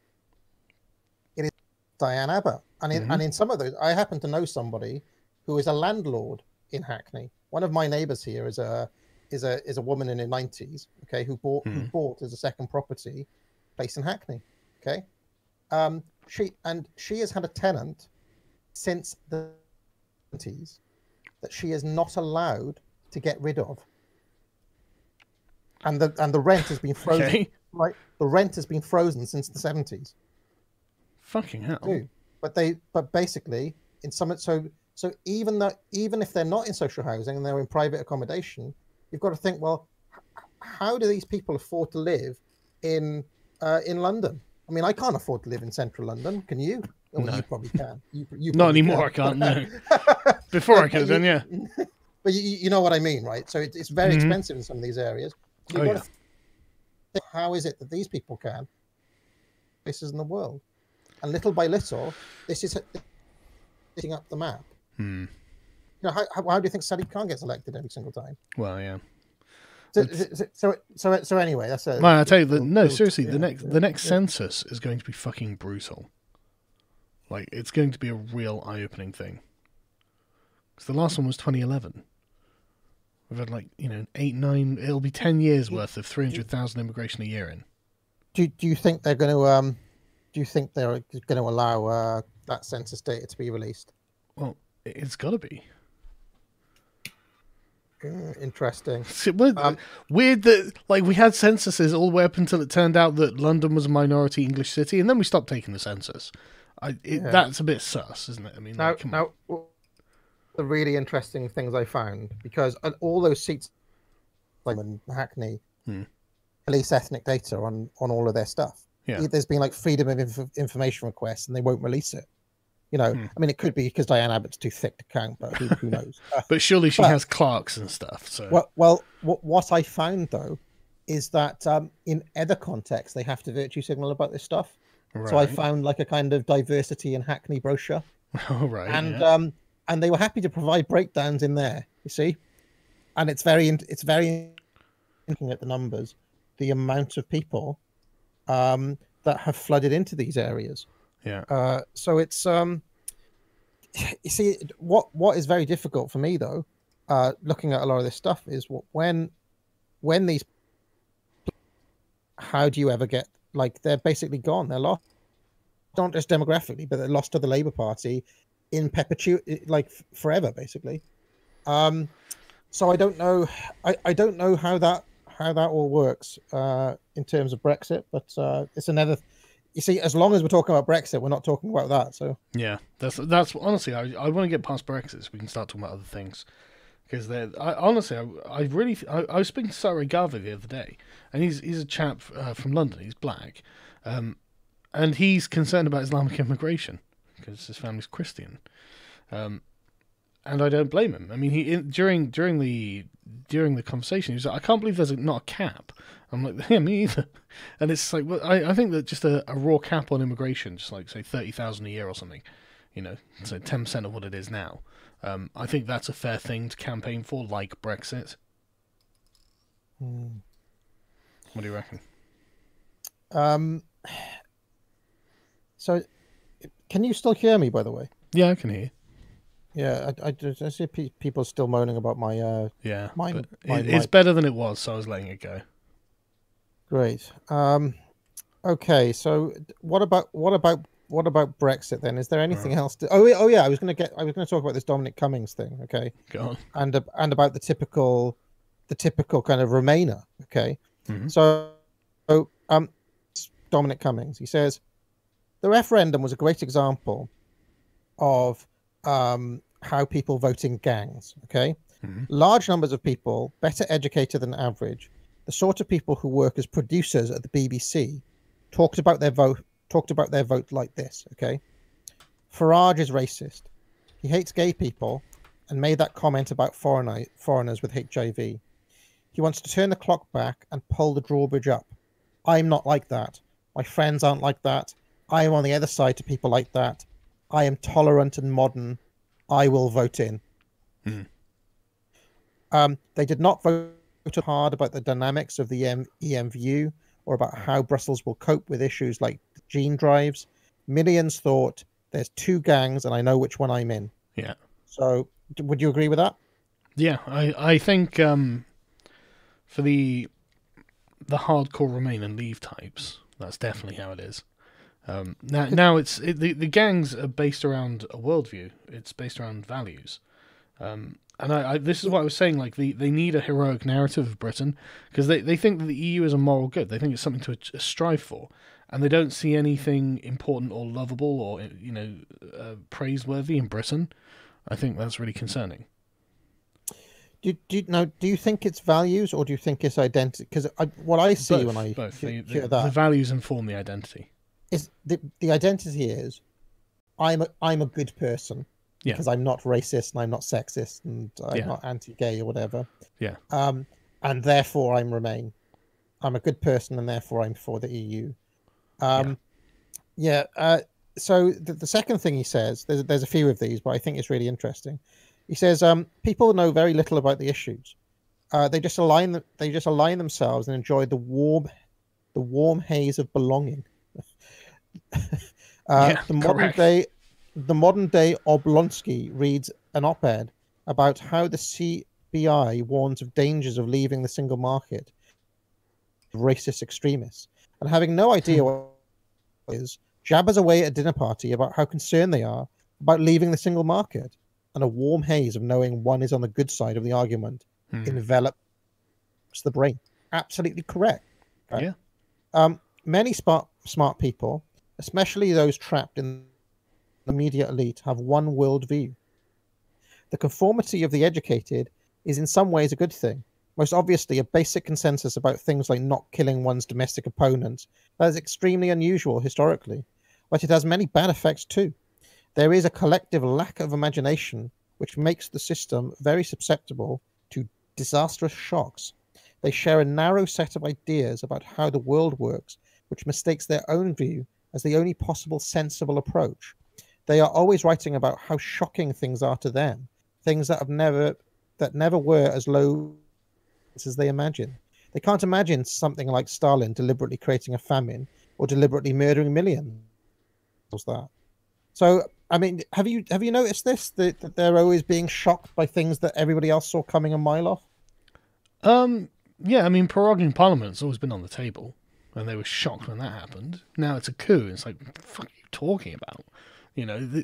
It is Diane Abbott. And in some of those, I happen to know somebody who is a landlord in Hackney. One of my neighbours here is a woman in her 90s, okay, who bought as a second property place in Hackney, okay. She has had a tenant since the 70s that she is not allowed to get rid of, and the rent has been frozen. Okay. Right, the rent has been frozen since the 70s. Fucking hell. Dude. But basically, in some, so even if they're not in social housing and they're in private accommodation, you've got to think, well, how do these people afford to live in London. I mean, I can't afford to live in central London. Can you? Oh, well, No. you probably can. You Not probably anymore. can. I can't. No. Before I could have done. Yeah. But you know what I mean, right? So it's very expensive in some of these areas. So you've got to think, how is it that these people can places in the world? And little by little, this is hitting up the map. You know, how do you think Sadiq Khan gets elected every single time? Well, yeah. So anyway, that's a. Well, I tell you, no, seriously, the next census is going to be fucking brutal. Like, it's going to be a real eye-opening thing. Because the last one was 2011. We've had 8, 9. It'll be 10 years worth of 300,000 immigration a year in. Do you think they're going to Do you think they're going to allow that census data to be released? Well, it's got to be. Interesting. Weird that we had censuses all the way up until it turned out that London was a minority English city, and then we stopped taking the census. That's a bit sus, isn't it? I mean, now, the really interesting things I found, because all those seats, like in Hackney, release ethnic data on all of their stuff. Yeah. There's been freedom of information requests, and they won't release it. You know, I mean, it could be because Diane Abbott's too thick to count, but who knows? But surely she has clerks and stuff. So what I found though is that in other contexts they have to virtue signal about this stuff. Right. So I found a kind of diversity in Hackney brochure. Oh, right. And they were happy to provide breakdowns in there. You see, and it's very looking at the numbers, the amount of people that have flooded into these areas. Yeah. So it's you see, what is very difficult for me though, looking at a lot of this stuff, is when these, how do you ever get, they're basically gone, they're lost, not just demographically, but they're lost to the Labour Party in perpetuity, forever, basically. So I don't know, I don't know how that all works in terms of Brexit, but it's another. You see, as long as we're talking about Brexit, we're not talking about that. So yeah, that's honestly, I want to get past Brexit so we can start talking about other things. Because I was speaking to Sarah Garvey the other day, and he's a chap from London. He's black, and he's concerned about Islamic immigration because his family's Christian, and I don't blame him. I mean, during the conversation, he was like, "I can't believe there's not a cap." I'm like, "Yeah, me either." And it's like, well, I think that just a raw cap on immigration, just say 30,000 a year or something, so 10% of what it is now. I think that's a fair thing to campaign for, like Brexit. What do you reckon? So, can you still hear me, by the way? Yeah, I can hear you. Yeah, I see people still moaning about my it's better than it was, so I was letting it go. Great. Okay, so what about Brexit then? Is there anything else to... Oh yeah, I was going to talk about this Dominic Cummings thing, okay? Go on. And about the typical kind of Remainer, okay? Mm-hmm. So Dominic Cummings, he says the referendum was a great example of how people vote in gangs, okay? Mm-hmm. Large numbers of people, better educated than average, the sort of people who work as producers at the BBC, talked about their vote like this, okay? Farage is racist. He hates gay people and made that comment about foreigners with HIV. He wants to turn the clock back and pull the drawbridge up. I'm not like that. My friends aren't like that. I am on the other side to people like that. I am tolerant and modern. I will vote in. They did not vote hard about the dynamics of the EMU or about how Brussels will cope with issues like gene drives. Millions thought there's two gangs and I know which one I'm in. Yeah. So would you agree with that? Yeah, I think for the hardcore Remain and Leave types, that's definitely how it is. Now the gangs are based around a worldview. It's based around values. And this is what I was saying, they need a heroic narrative of Britain, because they think that the EU is a moral good. They think it's something to strive for, and they don't see anything important or lovable or praiseworthy in Britain. I think that's really concerning. Do you think it's values or do you think it's identity? Because what I see when I Both. hear The that values inform the identity. is the identity is I'm a good person Yeah. because I'm not racist and I'm not sexist and I'm Yeah. not anti-gay or whatever. Yeah. And therefore I'm Remain. I'm a good person and therefore I'm for the EU. Yeah. So the second thing he says, there's a few of these, but I think it's really interesting. He says, people know very little about the issues. They just align themselves and enjoy the warm haze of belonging. Yeah. The Correct. modern day Oblonsky reads an op-ed about how the CBI warns of dangers of leaving the single market, racist extremists, and having no idea what it is, jabbers away at a dinner party about how concerned they are about leaving the single market, and a warm haze of knowing one is on the good side of the argument envelops the brain. Absolutely correct. Right? Yeah. Many smart people, especially those trapped in the media elite, have one worldview. The conformity of the educated is in some ways a good thing. Most obviously, a basic consensus about things like not killing one's domestic opponents. That is extremely unusual historically, but it has many bad effects too. There is a collective lack of imagination which makes the system very susceptible to disastrous shocks. They share a narrow set of ideas about how the world works, which mistakes their own view as the only possible sensible approach. They are always writing about how shocking things are to them, things that never were as low as they imagine. They can't imagine something like Stalin deliberately creating a famine or deliberately murdering millions. That. So, I mean, have you noticed this that they're always being shocked by things that everybody else saw coming a mile off? Yeah, I mean, proroguing Parliament's always been on the table, and they were shocked when that happened. Now it's a coup. It's like, what the fuck are you talking about? You know,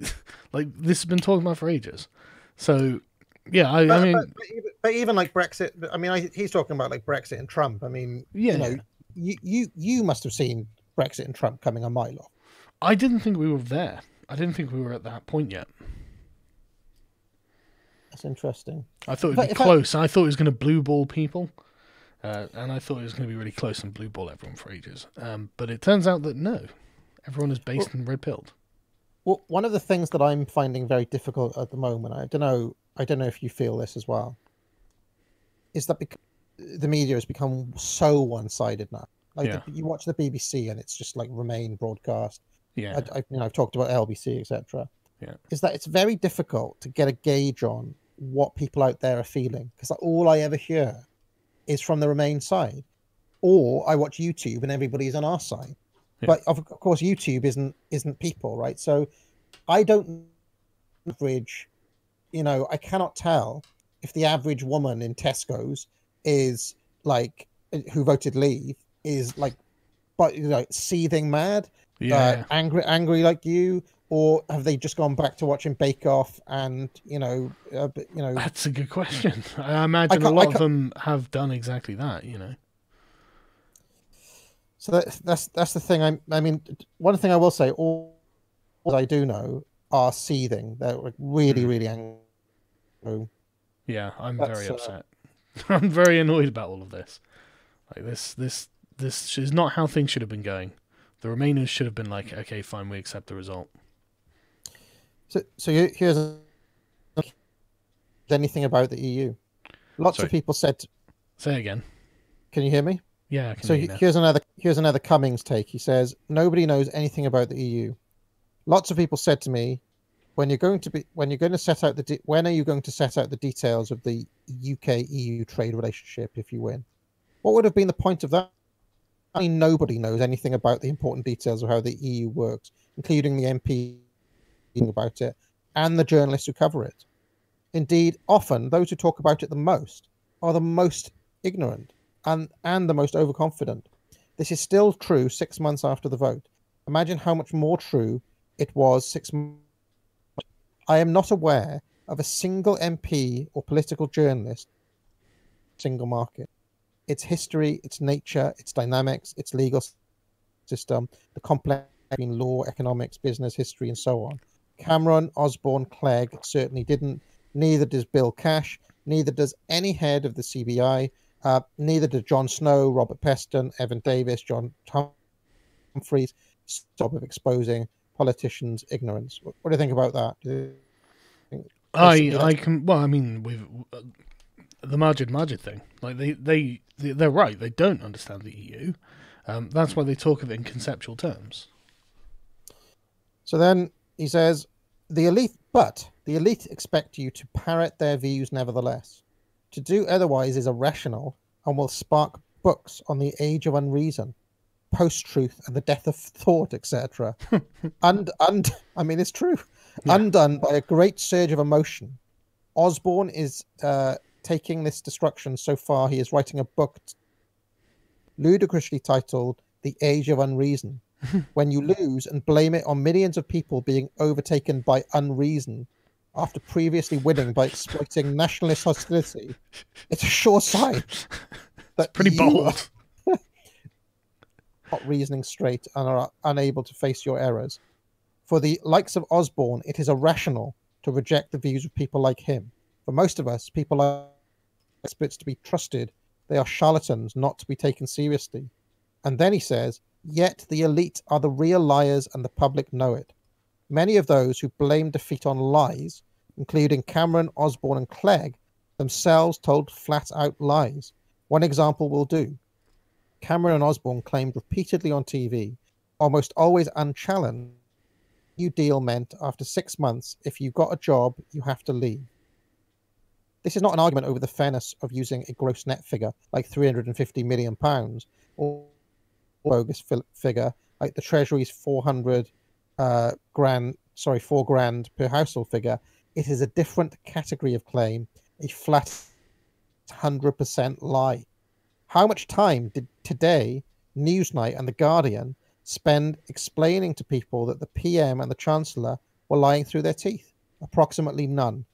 like this has been talked about for ages. So, yeah, I mean, but even like Brexit. I mean, he's talking about like Brexit and Trump. I mean, yeah, you must have seen Brexit and Trump coming a mile off. I didn't think we were there. I didn't think we were at that point yet. That's interesting. I thought it'd be close. I thought it was going to blue ball people. And I thought it was going to be really close and blue ball everyone for ages. But it turns out that no, everyone is based and red pilled. Well, one of the things that I'm finding very difficult at the moment, I don't know if you feel this as well, is that the media has become so one-sided now. Like you watch the BBC and it's just like Remain broadcast. Yeah, I've talked about LBC, etc. Yeah, is that it's very difficult to get a gauge on what people out there are feeling because all I ever hear is from the Remain side, or I watch YouTube and everybody's on our side. Yeah. But of course, YouTube isn't people, right? So I don't average. I cannot tell if the average woman in Tesco's is like who voted Leave is like, but seething mad, angry like you, or have they just gone back to watching Bake Off? And that's a good question. I imagine a lot of them have done exactly that. So that's the thing. I mean, one thing I will say, all I do know are seething. They're like really, really angry. Yeah, I'm very upset. I'm very annoyed about all of this. Like this is not how things should have been going. The Remainers should have been like, okay, fine, we accept the result. So here's anything about the EU. Lots of people said. Say again. Can you hear me? Yeah. I can hear you here's another Cummings take. He says nobody knows anything about the EU. Lots of people said to me, when are you going to set out the details of the UK-EU trade relationship if you win? What would have been the point of that? I mean, nobody knows anything about the important details of how the EU works, including the MP about it and the journalists who cover it. Indeed, often those who talk about it the most are the most ignorant and the most overconfident. This is still true 6 months after the vote. Imagine how much more true it was 6 months. I am not aware of a single MP or political journalist single market. Its history, its nature, its dynamics, its legal system, the complex between law, economics, business, history, and so on. Cameron, Osborne, Clegg certainly didn't. Neither does Bill Cash. Neither does any head of the CBI. Neither do Jon Snow, Robert Peston, Evan Davis, John Humphreys. Stop of exposing politicians' ignorance. What do you think about that? Do you think basically I can. Well, I mean, with the Majid thing, like they're right. They don't understand the EU. That's why they talk of it in conceptual terms. So then he says, the elite expect you to parrot their views nevertheless. To do otherwise is irrational and will spark books on the age of unreason, post-truth and the death of thought, etc. and I mean, it's true. Yeah. Undone by a great surge of emotion. Osborne is taking this destruction so far. He is writing a book ludicrously titled The Age of Unreason. When you lose and blame it on millions of people being overtaken by unreason after previously winning by exploiting nationalist hostility, it's a sure sign that Pretty bold. are not reasoning straight and are unable to face your errors. For the likes of Osborne, it is irrational to reject the views of people like him. For most of us, people are experts to be trusted. They are charlatans, not to be taken seriously. And then he says, yet the elite are the real liars and the public know it. Many of those who blame defeat on lies, including Cameron, Osborne and Clegg, themselves told flat-out lies. One example will do. Cameron and Osborne claimed repeatedly on TV, almost always unchallenged, New Deal meant after 6 months, if you got a job, you have to leave. This is not an argument over the fairness of using a gross net figure like £350 million or bogus figure like the Treasury's 4 grand per household figure. It is a different category of claim, a flat 100% lie. How much time did Today, Newsnight and The Guardian spend explaining to people that the PM and the Chancellor were lying through their teeth? Approximately none.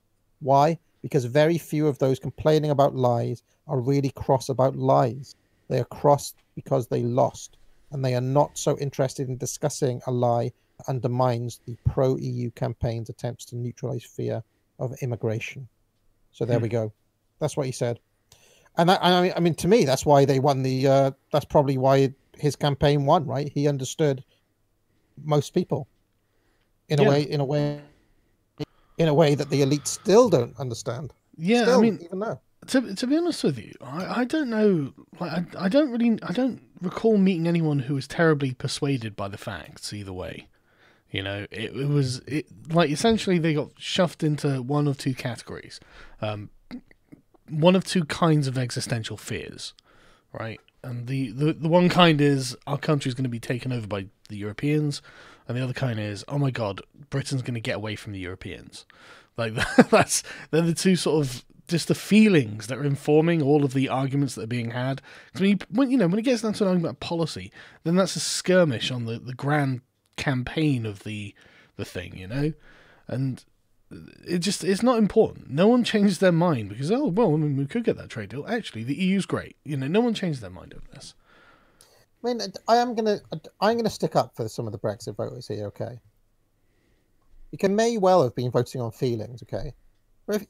Why? Because very few of those complaining about lies are really cross about lies. They are cross because they lost, and they are not so interested in discussing a lie that undermines the pro-EU campaign's attempts to neutralise fear of immigration. So there we go. That's what he said. And that, I mean, to me, that's why they won the. That's probably why his campaign won, right? He understood most people in a way that the elite still don't understand. Yeah, still, I mean, even though. To be honest with you, I don't know. Like, I don't recall meeting anyone who was terribly persuaded by the facts either way. You know, it was like essentially they got shoved into one of two categories, one of two kinds of existential fears, right? And the one kind is our country's going to be taken over by the Europeans, and the other kind is, oh my God, Britain's going to get away from the Europeans. Like they're the two sort of just the feelings that are informing all of the arguments that are being had. When it gets down to an argument about policy, then that's a skirmish on the grand campaign of the thing, you know, and it's not important. No one changed their mind because we could get that trade deal. Actually, the EU's great. You know, no one changed their mind over this. I mean, I'm gonna stick up for some of the Brexit voters here. Okay, you may well have been voting on feelings. Okay.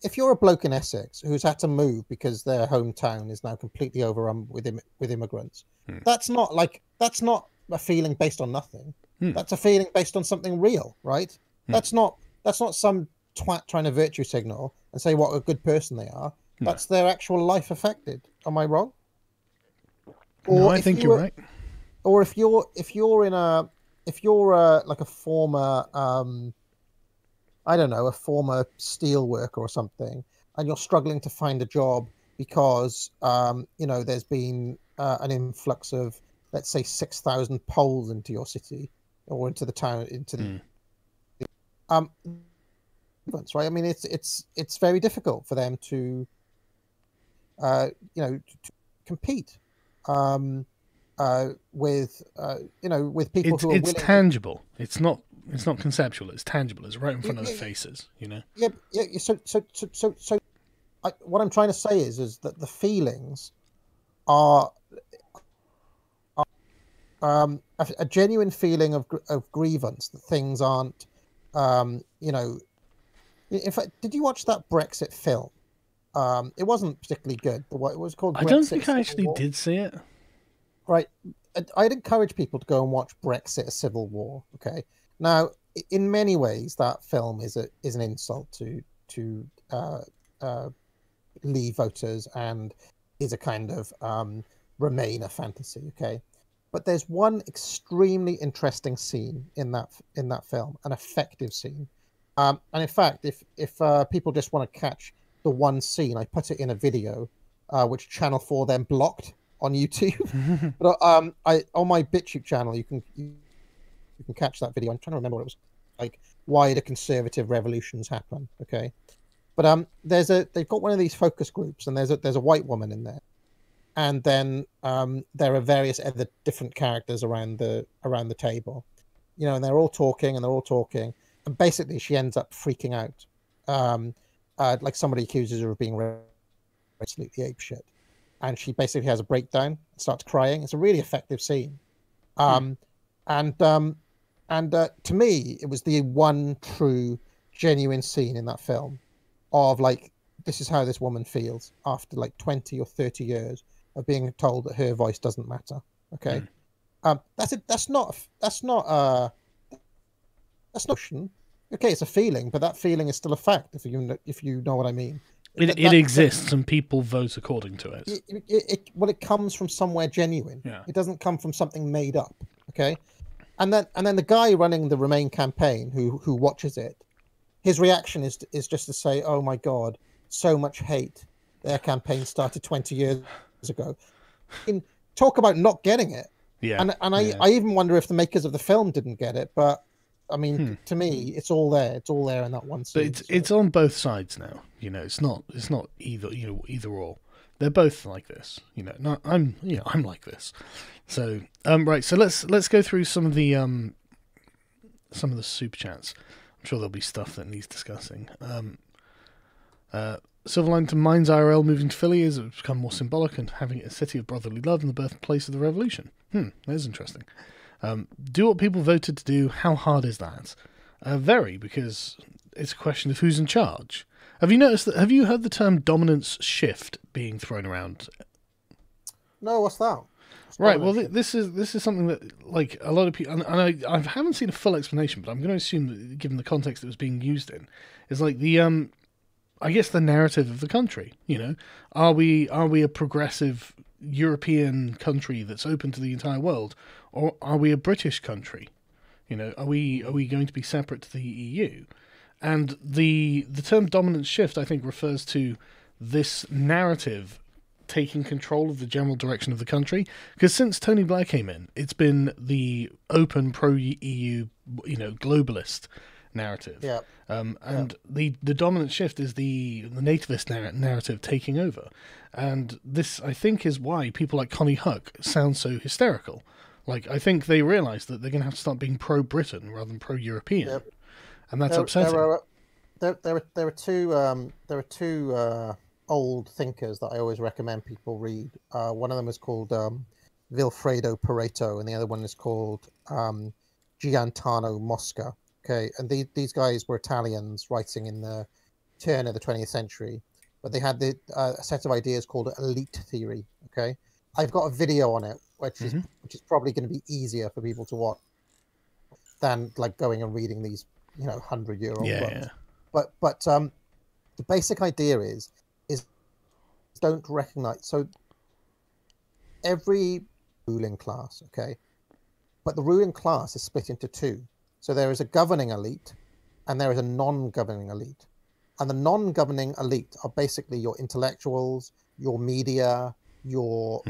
If you're a bloke in Essex who's had to move because their hometown is now completely overrun with immigrants, that's not a feeling based on nothing. That's a feeling based on something real, right? That's not some twat trying to virtue signal and say what a good person they are. No. That's their actual life affected. Am I wrong? No, I think you're right. Or if you're like a former I don't know, a former steel worker or something, and you're struggling to find a job because, there's been an influx of, let's say, 6,000 Poles into your city or into the town, right? I mean, it's very difficult for them to compete with people who are willing. It's tangible. It's not conceptual. It's tangible. It's right in front of their faces. You know. Yeah. So what I'm trying to say is that the feelings are a genuine feeling of grievance that things aren't. In fact, did you watch that Brexit film? It wasn't particularly good. But it was called I don't Brexit think I Civil actually War. did see it. Right. I'd encourage people to go and watch Brexit: A Civil War. Okay. Now, in many ways, that film is an insult to uh, Leave voters and is a kind of Remainer fantasy. Okay. But there's one extremely interesting scene in that film, an effective scene. And in fact, if people just want to catch the one scene, I put it in a video, which Channel 4 then blocked on YouTube. But I on my BitChute channel, you can catch that video. I'm trying to remember what it was like. Why do conservative revolutions happen? Okay, but they've got one of these focus groups, and there's a white woman in there, and then there are various other different characters around the table, and they're all talking and basically she ends up freaking out, like somebody accuses her of being absolutely apeshit, and she basically has a breakdown, starts crying. It's a really effective scene, and to me, it was the one true, genuine scene in that film of like, this is how this woman feels after like 20 or 30 years of being told that her voice doesn't matter. Okay. That's it. That's not emotion. Okay, it's a feeling, but that feeling is still a fact. If you know what I mean. It exists, and people vote according to it. It comes from somewhere genuine. Yeah. It doesn't come from something made up. Okay, and then the guy running the Remain campaign who watches it, his reaction is just to say, "Oh my God, so much hate. Their campaign started 20 years ago." Talk about not getting it. Yeah. And I even wonder if the makers of the film didn't get it, but I mean, to me, it's all there. It's all there in that one scene. But it's on both sides now. It's not either either or. They're both like this. I'm like this. So right. So let's go through some of the super chats. I'm sure there'll be stuff that needs discussing. Silverline to Mines IRL moving to Philly has become more symbolic and having it a city of brotherly love and the birthplace of the revolution. That's interesting. Do what people voted to do. How hard is that? Very, because it's a question of who's in charge. Have you noticed that? Have you heard the term dominance shift being thrown around? No, what's that? Right. Well, this is something that like a lot of people, and I haven't seen a full explanation, but I'm going to assume that given the context it was being used in, is like the I guess the narrative of the country. Are we a progressive European country that's open to the entire world, or are we a British country? Are we going to be separate to the EU? And the term dominance shift, I think, refers to this narrative taking control of the general direction of the country. Because since Tony Blair came in, it's been the open pro-EU, globalist narrative. Yeah. And the dominant shift is the nativist narrative taking over. And this, I think, is why people like Connie Huck sound so hysterical. Like, I think they realise that they're going to have to start being pro-Britain rather than pro-European. Yep. And that's upsetting. There are two old thinkers that I always recommend people read. One of them is called Vilfredo Pareto, and the other one is called Giantano Mosca. Okay, and these guys were Italians writing in the turn of the 20th century, but they had a set of ideas called elite theory. Okay, I've got a video on it, which is probably going to be easier for people to watch than like going and reading these 100-year-old books. Yeah. But the basic idea is don't recognize, so every ruling class, okay, but the ruling class is split into two. So there is a governing elite and there is a non-governing elite. And the non-governing elite are basically your intellectuals, your media, your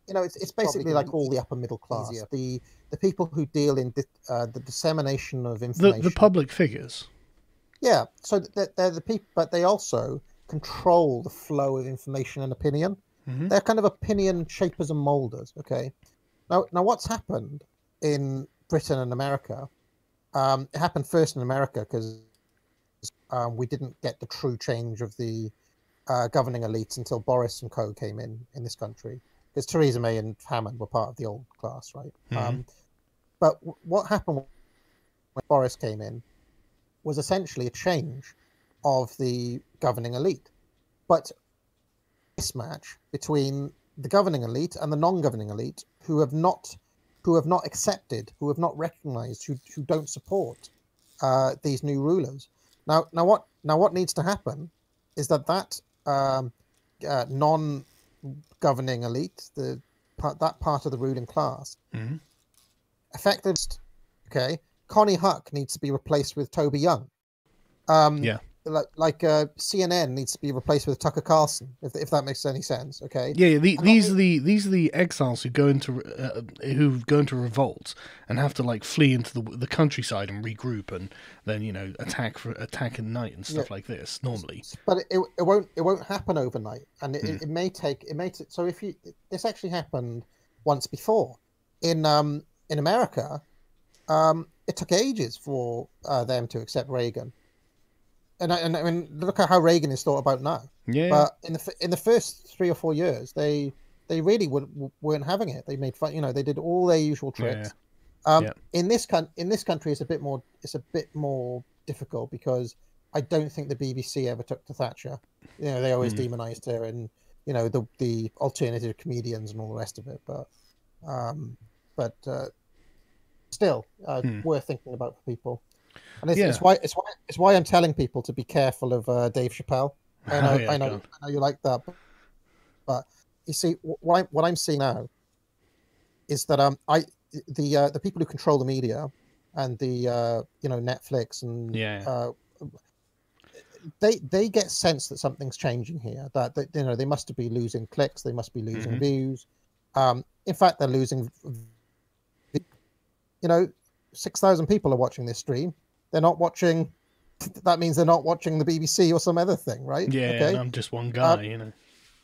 it's basically like all the upper middle class, the people who deal in the dissemination of information, the public figures. Yeah, so they're the people, but they also control the flow of information and opinion. They're kind of opinion shapers and molders. Okay, now what's happened in Britain and America? It happened first in America because we didn't get the true change of the governing elites until Boris and co came in this country, because Theresa May and Hammond were part of the old class, right? But what happened when Boris came in was essentially a change of the governing elite. but mismatch between the governing elite and the non-governing elite who have not accepted, who have not recognized, who don't support these new rulers. Now what needs to happen is that non-governing elite, that part of the ruling class, effectively, okay, Connie Huck needs to be replaced with Toby Young. Yeah. Like CNN needs to be replaced with Tucker Carlson, if that makes any sense. Okay. Yeah, these are the exiles who go into revolt and have to like flee into the countryside and regroup and then attack at night and stuff like this normally. But it won't happen overnight, and it may take. So if this actually happened once before in America, it took ages for them to accept Reagan. And I mean, look at how Reagan is thought about now. Yeah. But in the first 3 or 4 years, they really weren't having it. They made fun. They did all their usual tricks. Yeah. In this country, it's a bit more difficult because I don't think the BBC ever took to Thatcher. They always demonized her, and the alternative comedians and all the rest of it. But still, worth thinking about for people. And it's why I'm telling people to be careful of Dave Chappelle. I know you like that, but you see what I'm seeing now is that the people who control the media and the Netflix and they get sense that something's changing here. That they must be losing clicks, they must be losing views. In fact, they're losing. 6,000 people are watching this stream. They're not watching. That means they're not watching the BBC or some other thing, right? Yeah, okay. And I'm just one guy,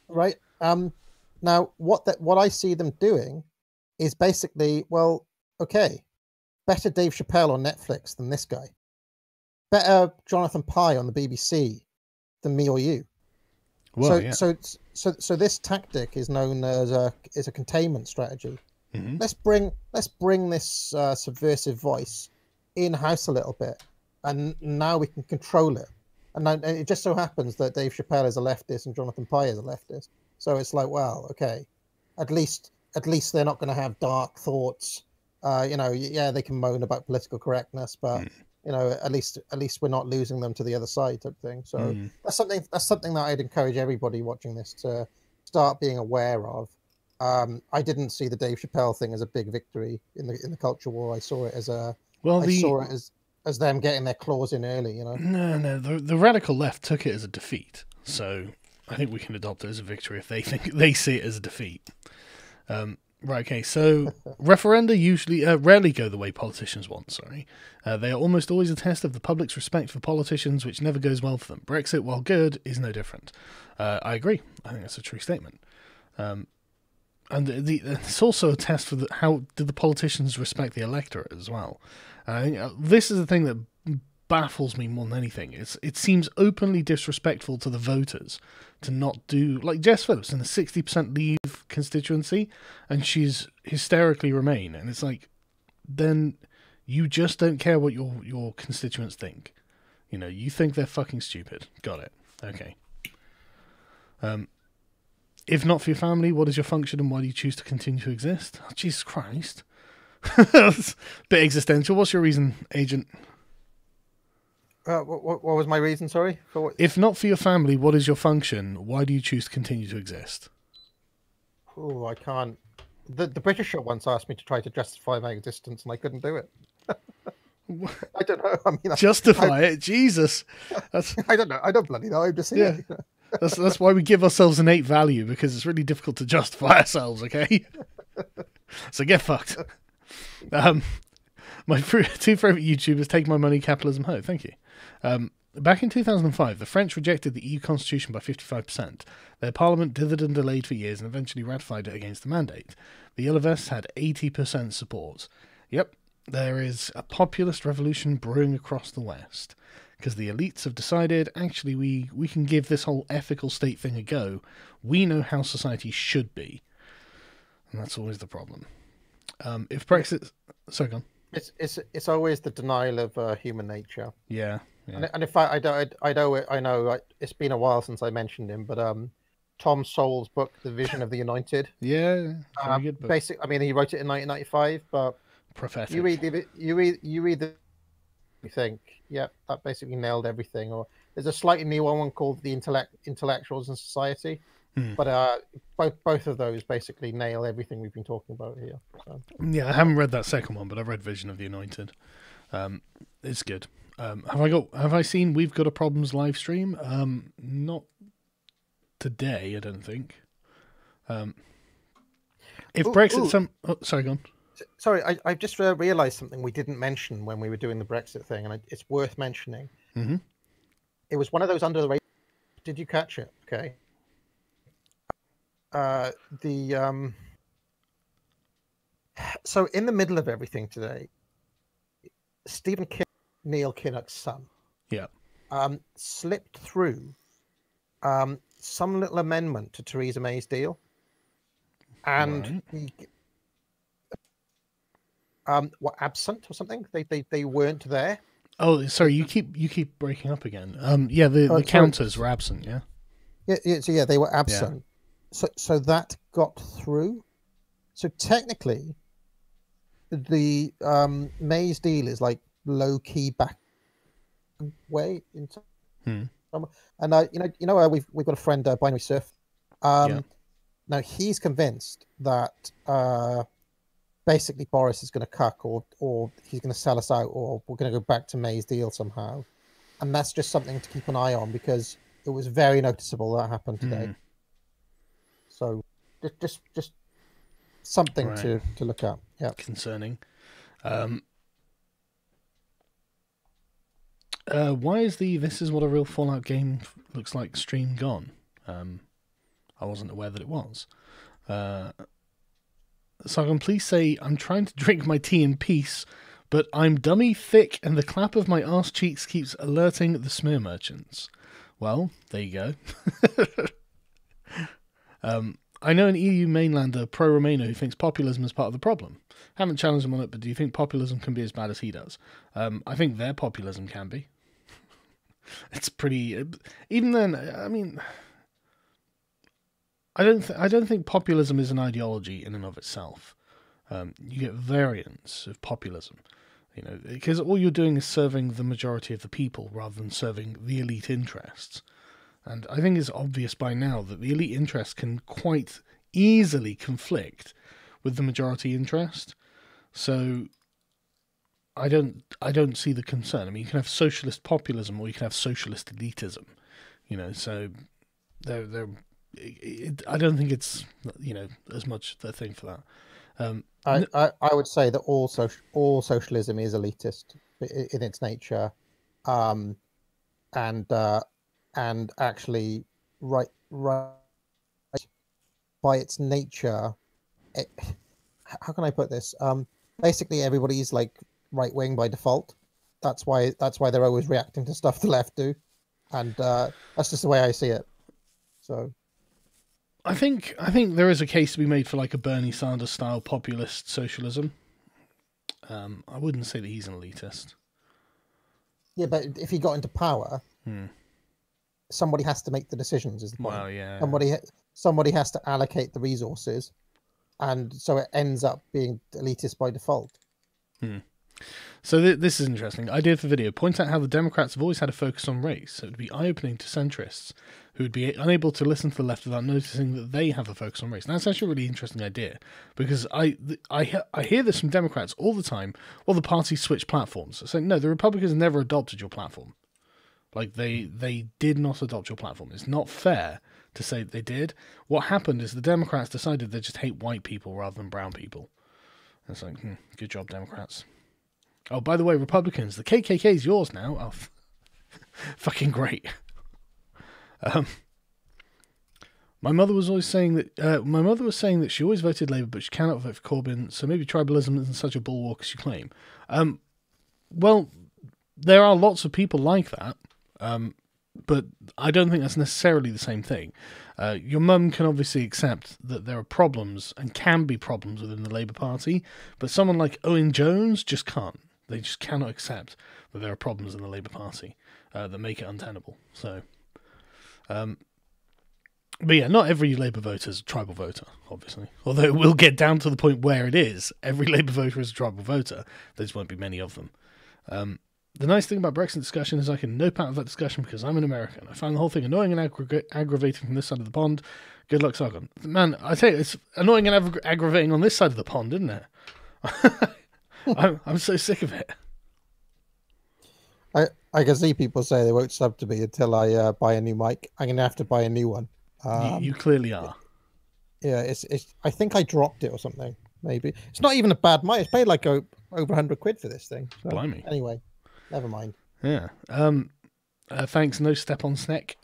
Right. Now, what I see them doing is basically, well, okay, better Dave Chappelle on Netflix than this guy. Better Jonathan Pye on the BBC than me or you. Well, so this tactic is known as a containment strategy. Let's bring this subversive voice in-house a little bit, and now we can control it. And it just so happens that Dave Chappelle is a leftist and Jonathan Pye is a leftist. So it's like, well, okay, at least they're not going to have dark thoughts. They can moan about political correctness, but at least we're not losing them to the other side type thing. So that's something that I'd encourage everybody watching this to start being aware of. I didn't see the Dave Chappelle thing as a big victory in the culture war. I saw it as as them getting their claws in early. No, the radical left took it as a defeat. So I think we can adopt it as a victory if they see it as a defeat. Right. Okay. So referenda usually rarely go the way politicians want. Sorry, they are almost always a test of the public's respect for politicians, which never goes well for them. Brexit, while good, is no different. I agree. I think that's a true statement. And it's also a test for how did the politicians respect the electorate as well. I think this is the thing that baffles me more than anything. It seems openly disrespectful to the voters to not do, like Jess Phillips in the 60% Leave constituency, and she's hysterically Remain, and it's like, then you just don't care what your constituents think. You think they're fucking stupid. Got it. Okay. If not for your family, what is your function and why do you choose to continue to exist? Oh, Jesus Christ. That's a bit existential. What's your reason, Agent? What was my reason, sorry? For what? If not for your family, what is your function? Why do you choose to continue to exist? Oh, I can't. The British once asked me to try to justify my existence and I couldn't do it. I don't know. I mean, justify it? Jesus. I don't know. I don't bloody know. I'm just here. Yeah. That's why we give ourselves innate value, because it's really difficult to justify ourselves, okay? So get fucked. My two favourite YouTubers, Take My Money, Capitalism Ho. Thank you. Back in 2005, the French rejected the EU constitution by 55%. Their parliament dithered and delayed for years and eventually ratified it against the mandate. The Yellow Vests had 80% support. Yep, there is a populist revolution brewing across the West. Because the elites have decided, actually, we can give this whole ethical state thing a go. We know how society should be. And that's always the problem. If Brexit... Sorry, go on. It's always the denial of human nature. Yeah. Yeah. And in fact, I know it's been a while since I mentioned him, but Tom Sowell's book, The Vision of the Anointed. Yeah, very good book. I mean, he wrote it in 1995, but Prophetic. you read the you think, yeah, that basically nailed everything. Or there's a slightly new one called The Intellectuals in Society, but both of those basically nail everything we've been talking about here. So, Yeah, I haven't read that second one, but I've read Vision of the Anointed. It's good. Have I seen We've Got a Problems live stream? Not today, I don't think. If Brexit sorry, go on. Sorry, I just realised something we didn't mention when we were doing the Brexit thing, and it's worth mentioning. Mm-hmm. It was one of those under the radar. Did you catch it? Okay. So in the middle of everything today, Neil Kinnock's son, Yeah, slipped through some little amendment to Theresa May's deal, and were absent or something. They weren't there. Oh, sorry, you keep breaking up again. Yeah, the counters were absent. Yeah. Yeah, they were absent. Yeah. So that got through. So technically, the May's deal is like low key back way into. And we've got a friend, Binary Surf. Now he's convinced that basically Boris is going to cuck, or he's going to sell us out, or we're going to go back to May's deal somehow, and that's just something to keep an eye on because it was very noticeable that happened today. So just something to look at. Yeah, concerning. Why is This Is What a Real Fallout Game Looks Like stream gone? I wasn't aware that it was. So please say, I'm trying to drink my tea in peace, but I'm dummy thick and the clap of my arse cheeks keeps alerting the smear merchants. Well, there you go. I know an EU mainlander, pro-Remainer, who thinks populism is part of the problem. Haven't challenged him on it, but do you think populism can be as bad as he does? I think their populism can be. It's pretty... Even then, I mean... I don't think populism is an ideology in and of itself. You get variants of populism, because all you're doing is serving the majority of the people rather than serving the elite interests. And I think it's obvious by now that the elite interest can quite easily conflict with the majority interest. So I don't see the concern. I mean, you can have socialist populism or you can have socialist elitism. So I don't think it's as much the thing for that. I would say that all socialism is elitist in its nature, and actually right by its nature. How can I put this? Basically, everybody's like right wing by default. That's why they're always reacting to stuff the left do, and that's just the way I see it. So. I think there is a case to be made for like a Bernie Sanders style populist socialism. I wouldn't say that he's an elitist. Yeah, but if he got into power, somebody has to make the decisions. Is the point? Well, yeah. Somebody has to allocate the resources, and so it ends up being elitist by default. So this is interesting. Idea for video: point out how the Democrats have always had a focus on race. So it would be eye-opening to centrists who would be unable to listen to the left without noticing that they have a focus on race. And that's actually a really interesting idea because I hear this from Democrats all the time. Well, the party switched platforms. So no, the Republicans never adopted your platform. Like they did not adopt your platform. It's not fair to say they did. What happened is the Democrats decided they just hate white people rather than brown people. And it's like, good job, Democrats. Oh, by the way, Republicans, the KKK is yours now. Oh, fucking great. My mother was saying that she always voted Labour, but she cannot vote for Corbyn. So maybe tribalism isn't such a bulwark as you claim. Well, there are lots of people like that, but I don't think that's necessarily the same thing. Your mum can obviously accept that there are problems and can be problems within the Labour Party, but someone like Owen Jones just can't. They just cannot accept that there are problems in the Labour Party that make it untenable. So, but yeah, not every Labour voter is a tribal voter, obviously. Although it will get down to the point where it is. Every Labour voter is a tribal voter. There just won't be many of them. The nice thing about Brexit discussion is I can nope out of that discussion because I'm an American. I find the whole thing annoying and aggravating from this side of the pond. Good luck, Sargon. Man, I tell you, it's annoying and aggravating on this side of the pond, isn't it? I'm so sick of it. I can see people say they won't sub to me until I buy a new mic. I'm going to have to buy a new one. You clearly are. Yeah, it's. I think I dropped it or something. Maybe it's not even a bad mic. It's paid like over £100 for this thing. So, blimey. Anyway, never mind. Yeah. Thanks. No step on snack.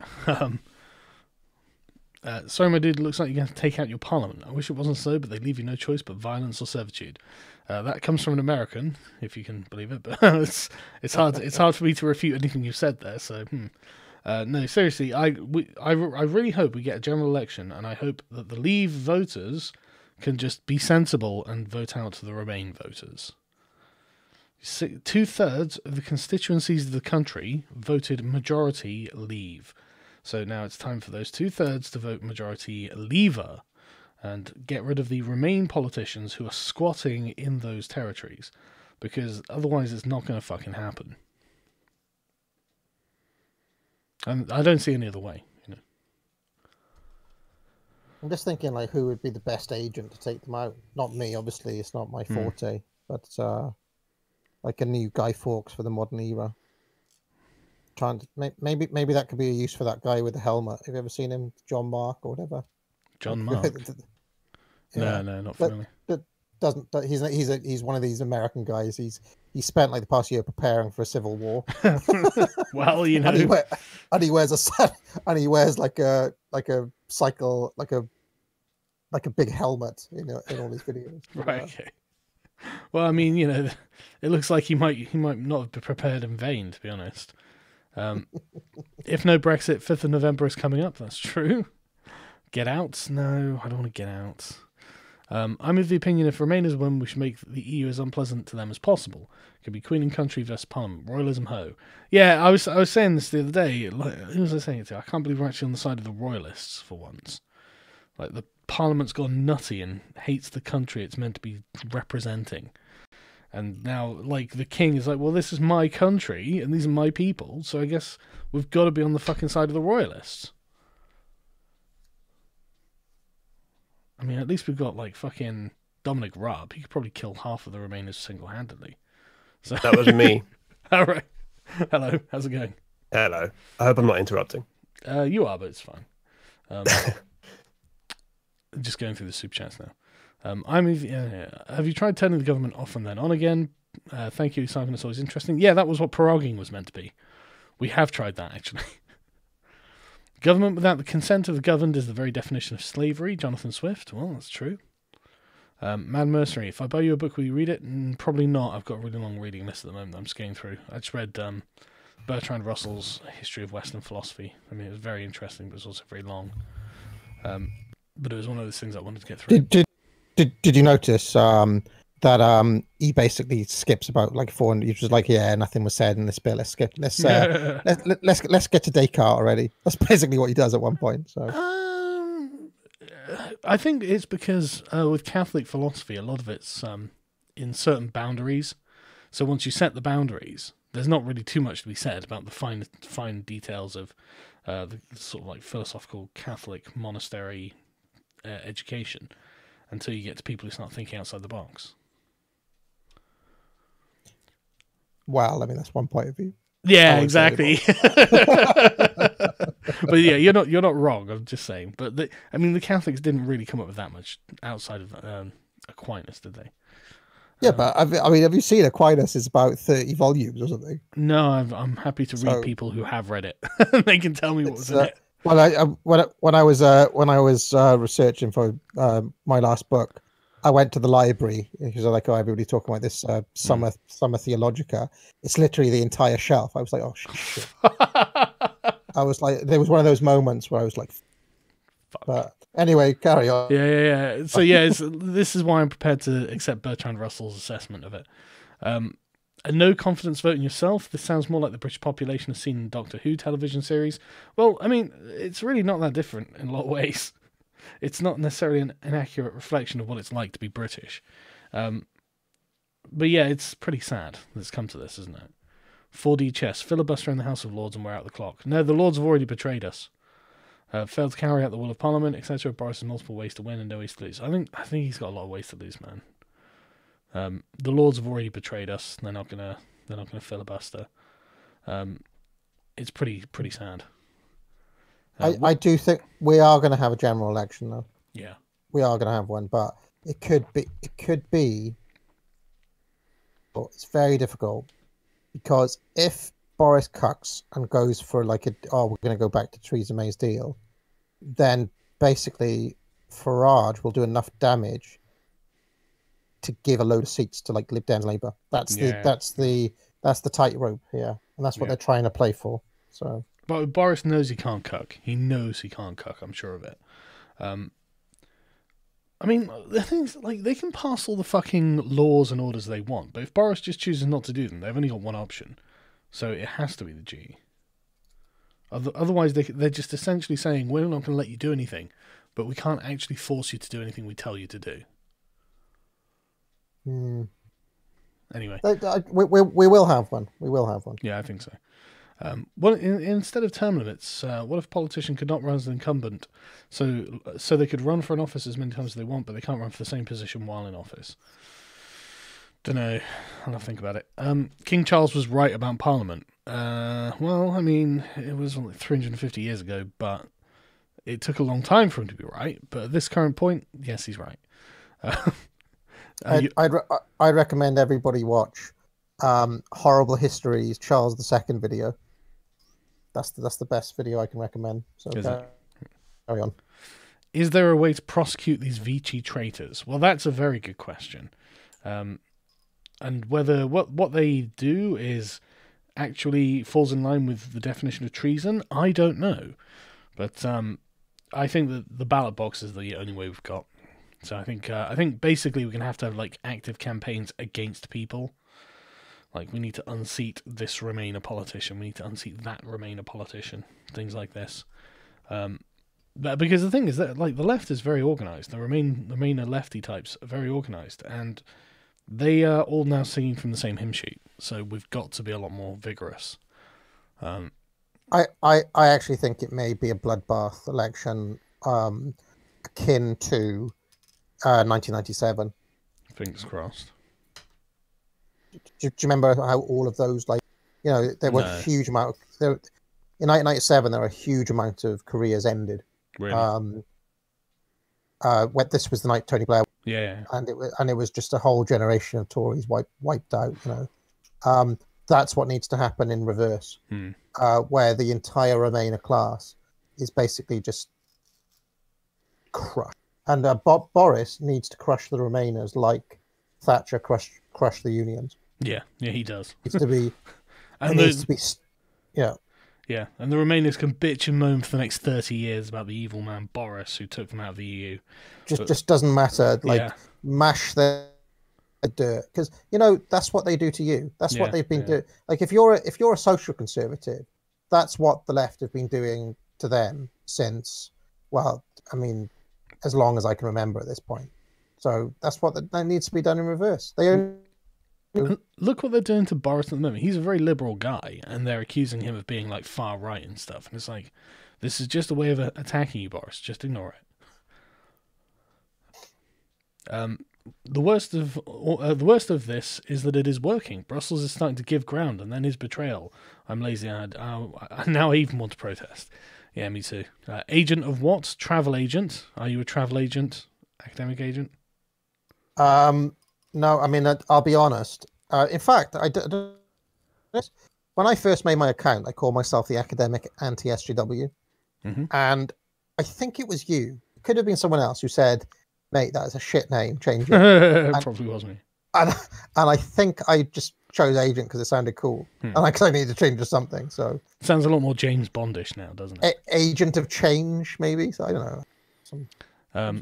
Sorry, my dude. It looks like you're going to take out your parliament. I wish it wasn't so, but they leave you no choice but violence or servitude. That comes from an American, if you can believe it. But it's hard. It's hard for me to refute anything you've said there. So. No, seriously, I really hope we get a general election, and I hope that the Leave voters can just be sensible and vote out the Remain voters. 2/3 of the constituencies of the country voted majority Leave. So now it's time for those 2/3 to vote majority Leaver and get rid of the Remain politicians who are squatting in those territories, because otherwise it's not going to fucking happen. And I don't see any other way, you know. I'm just thinking, like, who would be the best agent to take them out? Not me, obviously. It's not my forte. But like a new Guy Fawkes for the modern era. Trying to maybe that could be a use for that guy with the helmet. Have you ever seen him, John Mark or whatever? John Mark. Yeah. No, not familiar. He's one of these American guys. He spent like the past year preparing for a civil war. Well, you know, and he wears like a big helmet in all his videos. Right. Okay. Well, I mean, you know, it looks like he might not have been prepared in vain, to be honest. If no Brexit, 5th of November is coming up. That's true. Get out? No, I don't want to get out. I'm of the opinion if Remainers win, we should make the EU as unpleasant to them as possible. It could be Queen and Country versus Parliament. Royalism ho. Yeah, I was saying this the other day. Like, who was I saying it to? I can't believe we're actually on the side of the Royalists for once. Like, the Parliament's gone nutty and hates the country it's meant to be representing. And now, like, the king is like, well, this is my country and these are my people, so I guess we've got to be on the fucking side of the Royalists. I mean, at least we've got, like, fucking Dominic Raab. He could probably kill half of the Remainers single-handedly. So... That was me. All right. Hello. How's it going? Hello. I hope I'm not interrupting. You are, but it's fine. Just going through the super chats now. Have you tried turning the government off and then on again? Thank you, Simon. It's always interesting. Yeah, that was what proroguing was meant to be. We have tried that, actually. Government without the consent of the governed is the very definition of slavery. Jonathan Swift. Well, that's true. Mad Mercenary. If I buy you a book, will you read it? Probably not. I've got a really long reading list at the moment. I'm just going through. I just read Bertrand Russell's History of Western Philosophy. I mean, it was very interesting, but it was also very long. But it was one of those things I wanted to get through. Did you notice that he basically skips about like 400? He was like, yeah, nothing was said in this bill. Let's skip. Let's get to Descartes already. That's basically what he does at one point. So I think it's because with Catholic philosophy, a lot of it's in certain boundaries. So once you set the boundaries, there's not really too much to be said about the fine details of the sort of like philosophical Catholic monastery education until you get to people who start thinking outside the box. Well, I mean, that's one point of view. Yeah, exactly. But yeah, you're not wrong. I'm just saying. But the Catholics didn't really come up with that much outside of Aquinas, did they? Yeah, but I mean, have you seen Aquinas? Is about 30 volumes or something. No, I'm happy to read people who have read it. They can tell me what was in it. Well, when I was researching for my last book, I went to the library because I like, oh, everybody's talking about this Summa Theologica. It's literally the entire shelf. I was like, oh shit. I was like, there was one of those moments where I was like, fuck. But anyway, carry on. Yeah. So yeah, this is why I'm prepared to accept Bertrand Russell's assessment of it. A no confidence vote in yourself. This sounds more like the British population has seen in Doctor Who television series. Well, I mean, it's really not that different in a lot of ways. It's not necessarily an accurate reflection of what it's like to be British. But yeah, it's pretty sad that it's come to this, isn't it? 4D chess. Filibuster in the House of Lords and we're out the clock. No, the Lords have already betrayed us. Failed to carry out the will of Parliament, etc. Boris has multiple ways to win and no ways to lose. I think he's got a lot of ways to lose, man. The Lords have already betrayed us. They're not gonna filibuster. It's pretty sad. I do think we are going to have a general election, though. Yeah, we are going to have one, but it could be. But it's very difficult because if Boris cucks and goes for we're going to go back to Theresa May's deal, then basically Farage will do enough damage to give a load of seats to Lib Dems Labour. That's the tightrope here, and that's what they're trying to play for. So, but Boris knows he can't cuck. He knows he can't cuck. I'm sure of it. I mean, the thing's they can pass all the fucking laws and orders they want, but if Boris just chooses not to do them, they've only got one option. So it has to be the G. Otherwise, they're just essentially saying, we're not going to let you do anything, but we can't actually force you to do anything we tell you to do. Anyway. We will have one. We will have one. Yeah, I think so. Well, instead of term limits, what if a politician could not run as an incumbent? So they could run for an office as many times as they want, but they can't run for the same position while in office. Don't know. I'll have to think about it. King Charles was right about Parliament. Well, I mean, it was only 350 years ago, but it took a long time for him to be right. But at this current point, yes, he's right. I'd recommend everybody watch Horrible Histories Charles II video. That's the best video I can recommend. So carry on. Is there a way to prosecute these Vichy traitors? Well, that's a very good question. And whether what they do is actually falls in line with the definition of treason, I don't know. But I think that the ballot box is the only way we've got. So I think basically we're going to have active campaigns against people. We need to unseat this Remainer politician. We need to unseat that Remainer politician. Things like this. But because the thing is that the left is very organised. The Remainer lefty types are very organised. And they are all now singing from the same hymn sheet. So we've got to be a lot more vigorous. I actually think it may be a bloodbath election akin to 1997. Fingers crossed. Do you remember how all of those, there were a huge amount in 1997, there were a huge amount of careers ended. Really? This was the night Tony Blair. Yeah. And it was just a whole generation of Tories wiped out. That's what needs to happen in reverse, where the entire Remainer class is basically just crushed. And Boris needs to crush the Remainers like Thatcher crushed the unions. Yeah, he does. It's to be, Yeah, and the Remainers can bitch and moan for the next 30 years about the evil man Boris who took them out of the EU. Just doesn't matter. Mash their dirt, because that's what they do to you. That's what they've been doing. If you're a social conservative, that's what the left have been doing to them since, as long as I can remember at this point. So that's what that needs to be done in reverse. Look what they're doing to Boris at the moment. He's a very liberal guy, and they're accusing him of being far right and stuff. And it's this is just a way of attacking you, Boris. Just ignore it. The worst of this is that it is working. Brussels is starting to give ground, and then his betrayal. I'm lazy. Now I even want to protest. Yeah, me too. Agent of what? Travel agent. Are you a travel agent? Academic agent? No, I'll be honest. In fact, when I first made my account, I called myself the Academic Anti-SJW. And I think it was you. It could have been someone else who said, mate, that is a shit name, change it. Probably was me. And I think I just chose agent because it sounded cool. And I needed to change to something. So sounds a lot more James Bondish now, doesn't it? Agent of change, maybe. So I don't know.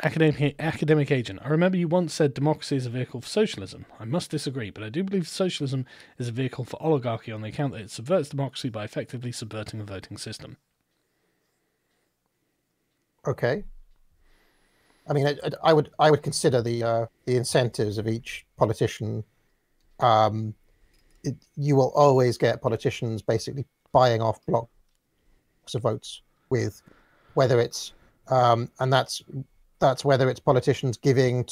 Academic agent. I remember you once said democracy is a vehicle for socialism. I must disagree, but I do believe socialism is a vehicle for oligarchy on the account that it subverts democracy by effectively subverting the voting system. Okay. I mean, I would consider the incentives of each politician. You will always get politicians basically buying off blocks of votes with, whether it's and that's whether it's politicians giving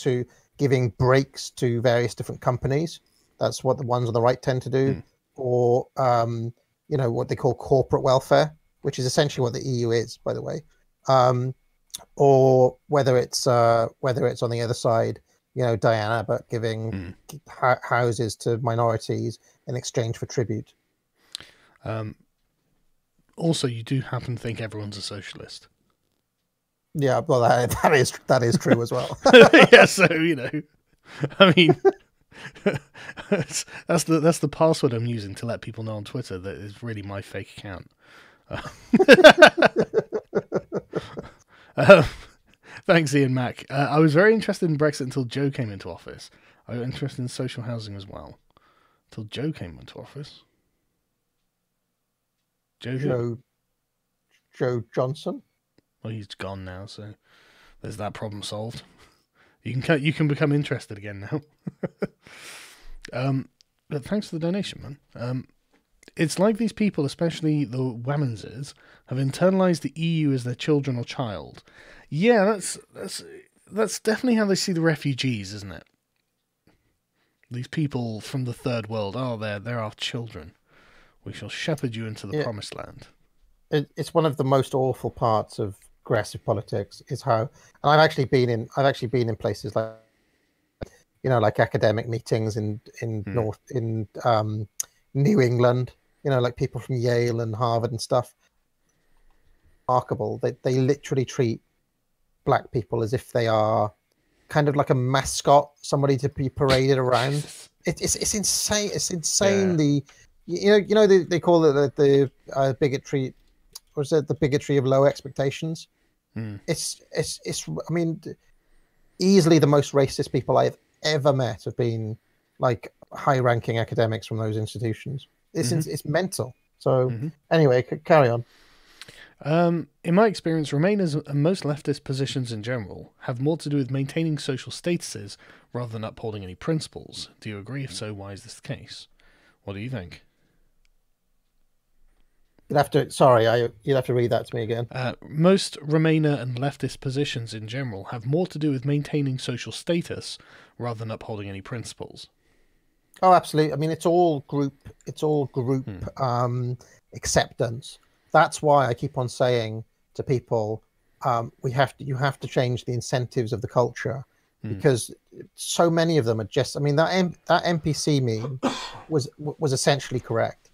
breaks to various different companies. That's what the ones on the right tend to do, or what they call corporate welfare, which is essentially what the EU is, by the way. Or whether it's on the other side, Diana, but giving houses to minorities in exchange for tribute. Also, you do happen to think everyone's a socialist. Yeah, well, that is true as well. Yeah, so I mean, that's the password I'm using to let people know on Twitter that is really my fake account. Thanks, Ian Mack. I was very interested in Brexit until Joe came into office. I got interested in social housing as well until Joe came into office. Joe Johnson. Well, he's gone now, so there's that problem solved. You can become interested again now. But thanks for the donation, man. It's like these people, especially the Wommenses, have internalized the EU as their children or child. Yeah, that's definitely how they see the refugees, isn't it? These people from the third world, they're our children. We shall shepherd you into the promised land. It's one of the most awful parts of aggressive politics is how, and I've actually been in places like, like academic meetings in New England, like people from Yale and Harvard and stuff. Remarkable. They literally treat black people as if they are kind of like a mascot, somebody to be paraded around. It's insane. It's insane. Yeah. They call it the bigotry, or is it the bigotry of low expectations? It's I mean, easily the most racist people I've ever met have been like high-ranking academics from those institutions. It's mental. So anyway, carry on. In my experience, Remainers and most leftist positions in general have more to do with maintaining social statuses rather than upholding any principles. Do you agree? If so, why is this the case? What do you think? You'd have to read that to me again. Most Remainer and leftist positions in general have more to do with maintaining social status rather than upholding any principles. Oh, absolutely. I mean, it's all group acceptance. That's why I keep on saying to people, you have to change the incentives of the culture, because so many of them are just. I mean, that NPC meme was essentially correct.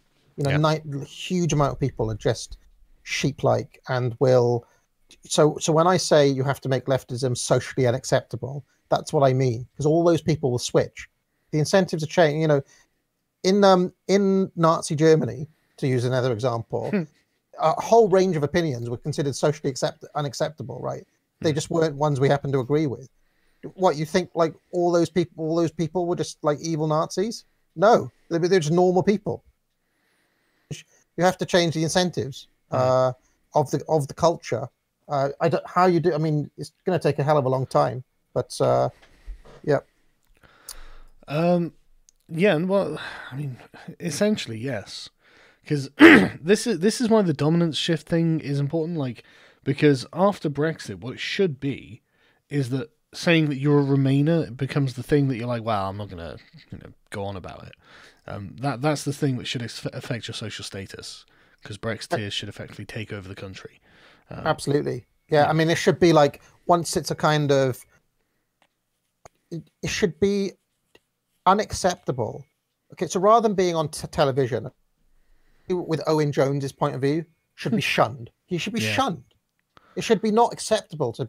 Huge amount of people are just sheep-like and will. So when I say you have to make leftism socially unacceptable, that's what I mean, because all those people will switch. The incentives are changing. In Nazi Germany, to use another example, a whole range of opinions were considered socially unacceptable. Right? They just weren't ones we happen to agree with. What, you think like all those people were just like evil Nazis? No, they're just normal people. You have to change the incentives of the culture. I don't how you do. I mean, it's going to take a hell of a long time, but yeah. Yeah, and well, I mean, essentially yes, because this is why the dominance shift thing is important. Like, because after Brexit, what it should be is that saying that you're a Remainer becomes the thing that you're like, well, I'm not gonna go on about it. That's the thing that should affect your social status, because Brexiteers should effectively take over the country. Absolutely, yeah. I mean, it should be like, once it's a kind of, it should be unacceptable. Okay, so rather than being on television with Owen Jones's point of view, should be shunned. He should be shunned. It should be not acceptable to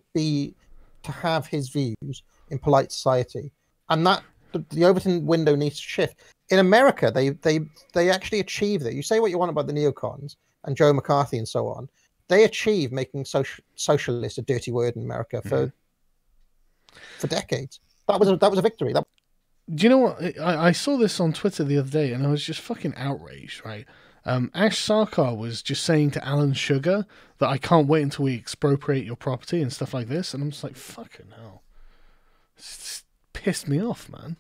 have his views in polite society, and that the Overton window needs to shift. In America, they actually achieve that. You say what you want about the neocons and Joe McCarthy and so on. They achieve making socialist a dirty word in America for for decades. That was a victory. Do you know what? I saw this on Twitter the other day, and I was just fucking outraged, right? Ash Sarkar was just saying to Alan Sugar that I can't wait until we expropriate your property and stuff like this, and I'm just like, fucking hell. It's just pissed me off, man.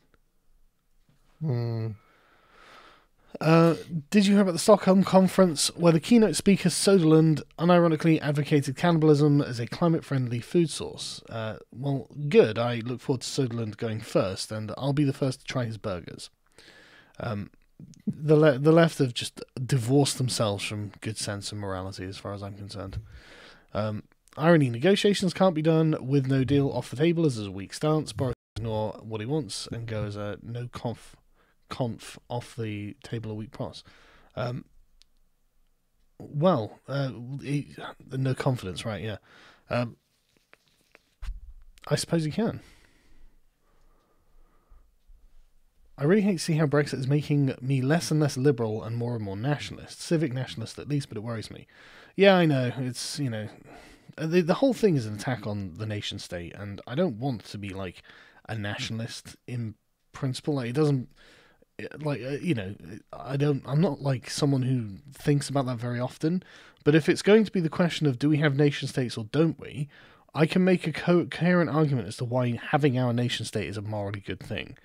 Did you hear about the Stockholm conference where the keynote speaker Soderlund unironically advocated cannibalism as a climate-friendly food source? Well, good. I look forward to Soderlund going first, and I'll be the first to try his burgers. The left have just divorced themselves from good sense and morality, as far as I'm concerned. Irony: negotiations can't be done with no deal off the table as a weak stance. Boris ignore what he wants and go as a no conf off the table a weak pros. No confidence, right? Yeah. I suppose he can. I really hate to see how Brexit is making me less and less liberal and more nationalist. Civic nationalist at least, but it worries me. Yeah, I know. It's, the whole thing is an attack on the nation state, and I don't want to be like a nationalist in principle. Like, it doesn't, I'm not like someone who thinks about that very often, but if it's going to be the question of do we have nation states or don't we, I can make a coherent argument as to why having our nation state is a morally good thing.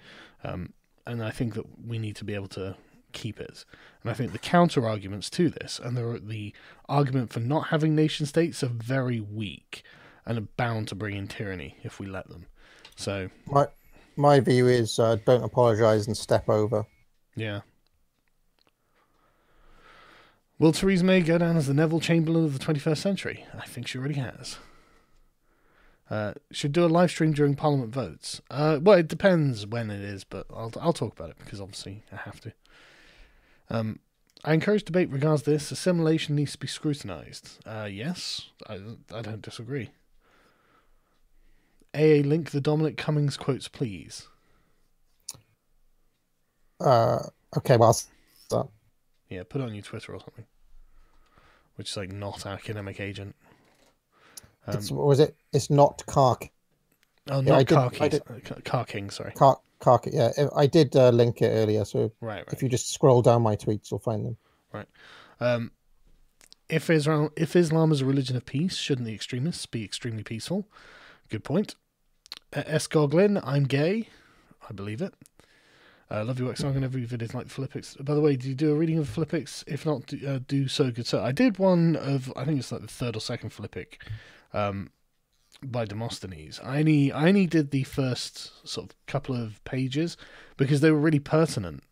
And I think that we need to be able to keep it. And I think the counter arguments to this and the argument for not having nation states are very weak and are bound to bring in tyranny if we let them. So my view is don't apologise and step over. Yeah. Will Theresa May go down as the Neville Chamberlain of the 21st century? I think she already has. Should do a live stream during Parliament votes. Well, it depends when it is, but I'll talk about it because obviously I have to. I encourage debate regards this. Assimilation needs to be scrutinised. Yes, I don't disagree. AA link the Dominic Cummings quotes, please. Okay, well, yeah, put it on your Twitter or something. Which is like not academic agent. It's not Car. Oh, not Car King. Car King, sorry. Car. Yeah, I did link it earlier. So right. If you just scroll down my tweets, you'll find them. Right. If Islam is a religion of peace, shouldn't the extremists be extremely peaceful? Good point. S. Goglin, I'm gay. I believe it. Love your work song and every video like the Philippics. By the way, do you do a reading of the Philippics? If not, do so good sir. I did one of, I think it's like the third or second Philippic by Demosthenes. I only did the first sort of couple of pages because they were really pertinent.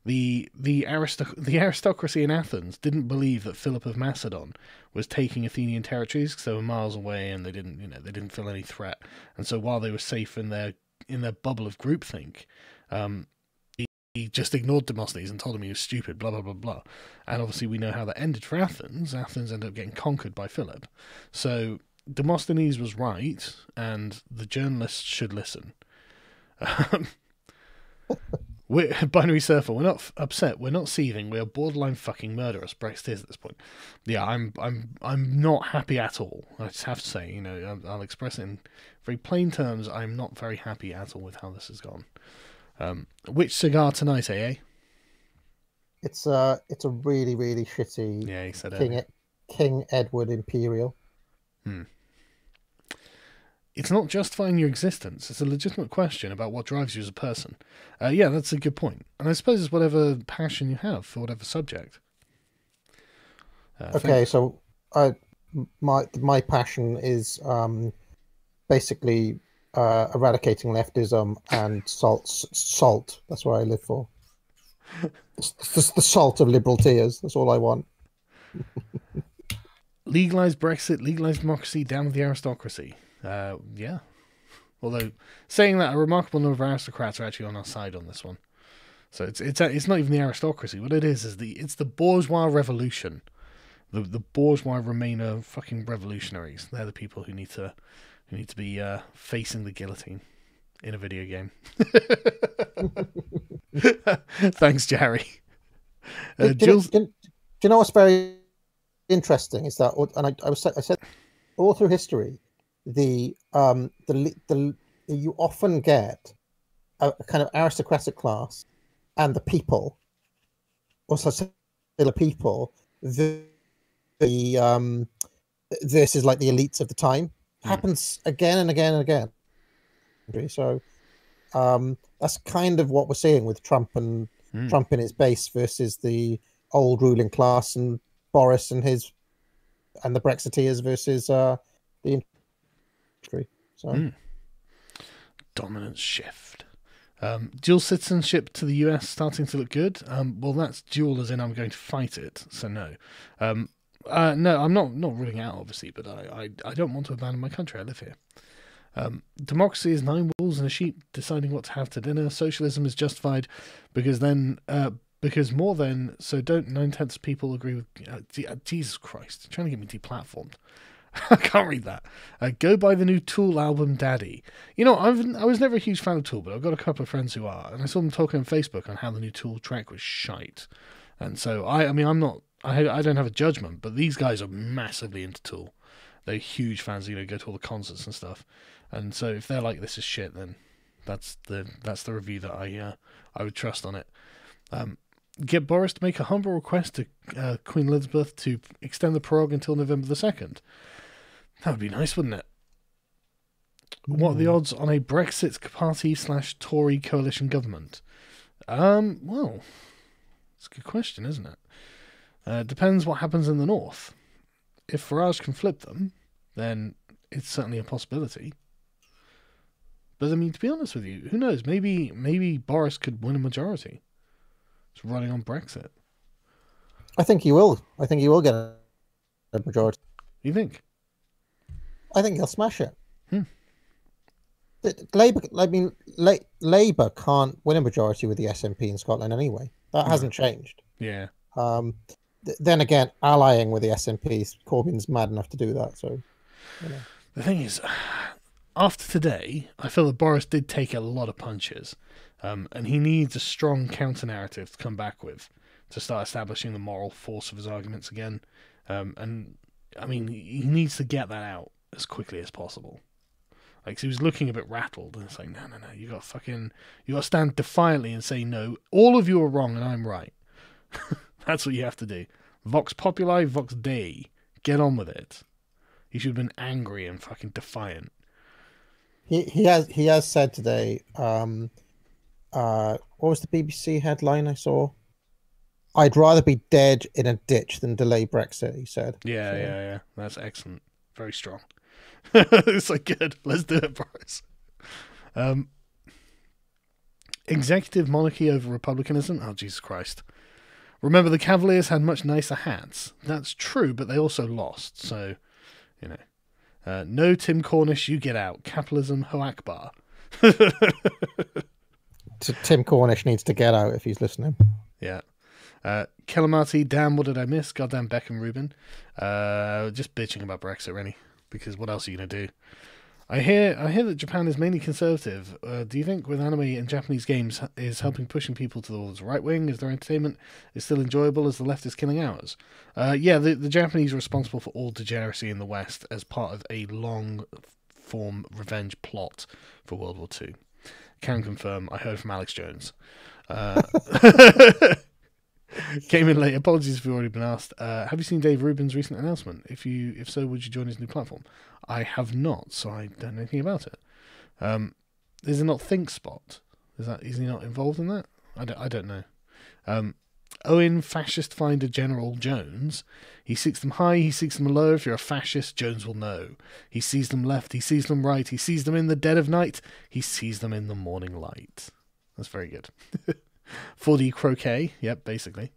The aristocracy in Athens didn't believe that Philip of Macedon was taking Athenian territories because they were miles away and they didn't feel any threat. And so while they were safe in their bubble of groupthink, he just ignored Demosthenes and told him he was stupid, blah, blah, blah, blah. And obviously we know how that ended for Athens. Athens ended up getting conquered by Philip. So Demosthenes was right, and the journalists should listen. We're Binary Surfer. We're not upset. We're not seething. We are borderline fucking murderous. Brexit is at this point. Yeah, I'm not happy at all. I just have to say, I'll express it in very plain terms. I'm not very happy at all with how this has gone. Which cigar tonight, eh? It's a really, really shitty. Yeah, he said King Edward Imperial. It's not justifying your existence. It's a legitimate question about what drives you as a person. Yeah, that's a good point. And I suppose it's whatever passion you have for whatever subject. Okay, so my passion is basically eradicating leftism and salt. That's what I live for. It's the salt of liberal tears. That's all I want. Legalize Brexit, legalize democracy, down with the aristocracy. Yeah. Although saying that, a remarkable number of aristocrats are actually on our side on this one. So it's not even the aristocracy. What it is it's the bourgeois revolution. The bourgeois Remainer fucking revolutionaries. They're the people who need to be facing the guillotine in a video game. Thanks, Jerry. Do you know what's very interesting is that, and I said all through history, you often get a kind of aristocratic class and the people, also the people, versus like the elites of the time. Happens again and again and again. So that's kind of what we're seeing with Trump and Trump in his base versus the old ruling class, and Boris and the Brexiteers versus the industry. So dominance shift. Dual citizenship to the US starting to look good. Well, that's dual as in I'm going to fight it, so no. No, I'm not ruling out, obviously, but I don't want to abandon my country. I live here. Democracy is 9 wolves and a sheep deciding what to have to dinner. Socialism is justified because more than, so don't 9/10 people agree with, Jesus Christ, trying to get me deplatformed. I can't read that. Go buy the new Tool album, Daddy. You know, I was never a huge fan of Tool, but I've got a couple of friends who are, and I saw them talking on Facebook on how the new Tool track was shite. And so, I mean, I don't have a judgment, but these guys are massively into Tool. They're huge fans, you know, go to all the concerts and stuff. And so if they're like, this is shit, then that's the review that I would trust on it. Get Boris to make a humble request to Queen Elizabeth to extend the prorogue until November the 2nd. That would be nice, wouldn't it? What are the odds on a Brexit party/Tory coalition government? Well, it's a good question, isn't it? Depends what happens in the north. If Farage can flip them, then it's certainly a possibility. But I mean, to be honest with you, who knows? Maybe Boris could win a majority. It's running on Brexit. I think he will. I think he will get a majority. You think? I think he'll smash it. Labour can't win a majority with the SNP in Scotland anyway. That hasn't changed. Yeah. Then again, allying with the SNP, Corbyn's mad enough to do that. So, you know. The thing is, after today, I feel that Boris did take a lot of punches, and he needs a strong counter-narrative to come back with to start establishing the moral force of his arguments again. And I mean, he needs to get that out as quickly as possible. Like, 'cause he was looking a bit rattled, and it's like, no, you got to stand defiantly and say, no, all of you are wrong and I'm right. That's what you have to do. Vox populi, vox dei. Get on with it. He should have been angry and fucking defiant. He has said today, what was the BBC headline I saw? I'd rather be dead in a ditch than delay Brexit, he said. Yeah. That's excellent. Very strong. It's like, good. Let's do it, Boris. Executive monarchy over republicanism? Oh, Jesus Christ. Remember, the Cavaliers had much nicer hats. That's true, but they also lost. So, you know. No, Tim Cornish, you get out. Capitalism, Ho Akbar. Tim Cornish needs to get out if he's listening. Yeah. Kellamati, damn, what did I miss? Goddamn Beckham Rubin. Just bitching about Brexit, really. Because what else are you going to do? I hear that Japan is mainly conservative. Do you think with anime and Japanese games is helping pushing people towards the right wing? Is their entertainment is still enjoyable as the left is killing ours? Yeah, the Japanese are responsible for all degeneracy in the West as part of a long-form revenge plot for World War II. Can confirm. I heard from Alex Jones. Came in late. Apologies if you've already been asked. Have you seen Dave Rubin's recent announcement? If so, would you join his new platform? I have not, so I don't know anything about it. Is it not ThinkSpot? Is he not involved in that? I don't know. Owen Fascist Finder General Jones. He seeks them high, he seeks them low. If you're a fascist, Jones will know. He sees them left, he sees them right, he sees them in the dead of night, he sees them in the morning light. That's very good. 4D croquet, yep, basically.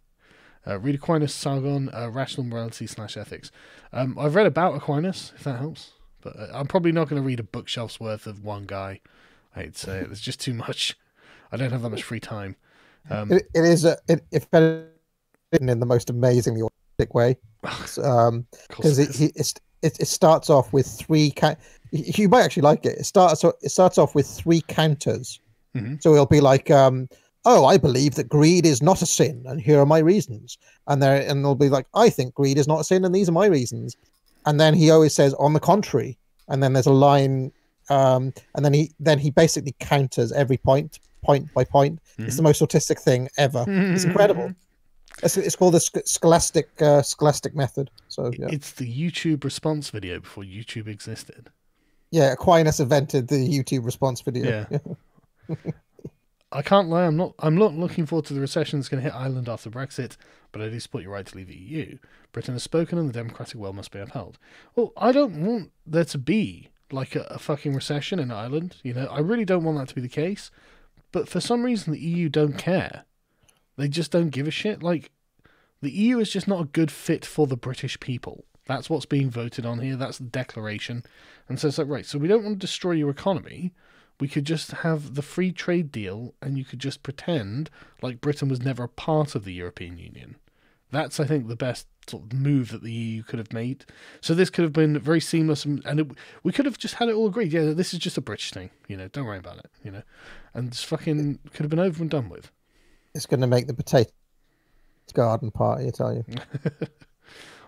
Read Aquinas Sargon, Rational Morality / Ethics. I've read about Aquinas, if that helps, but I'm probably not going to read a bookshelf's worth of one guy. I hate to say it, there's just too much. I don't have that much free time. It's written in the most amazingly autistic way, because it starts off with three. You might actually like it. It starts off with 3 counters. Mm-hmm. So it'll be like, oh, I believe that greed is not a sin, and here are my reasons. And they'll be like, I think greed is not a sin, and these are my reasons. And then he always says, on the contrary, and then there's a line, and then he basically counters every point by point. It's the most autistic thing ever. It's incredible. It's called the scholastic method. So yeah. It's the YouTube response video before YouTube existed. Yeah, Aquinas invented the YouTube response video. Yeah. I can't lie, I'm not looking forward to the recession that's going to hit Ireland after Brexit, but I do support your right to leave the EU. Britain has spoken and the democratic will must be upheld. Well, I don't want there to be like a fucking recession in Ireland, you know. I really don't want that to be the case. But for some reason the EU don't care. They just don't give a shit. Like, the EU is just not a good fit for the British people. That's what's being voted on here. That's the declaration. And so it's like, right, so we don't want to destroy your economy. We could just have the free trade deal and you could just pretend like Britain was never a part of the European Union. That's, I think, the best sort of move that the EU could have made. So this could have been very seamless, and we could have just had it all agreed. Yeah, this is just a British thing, you know, don't worry about it, you know. And it's fucking could have been over and done with. It's going to make the potato garden party, I tell you.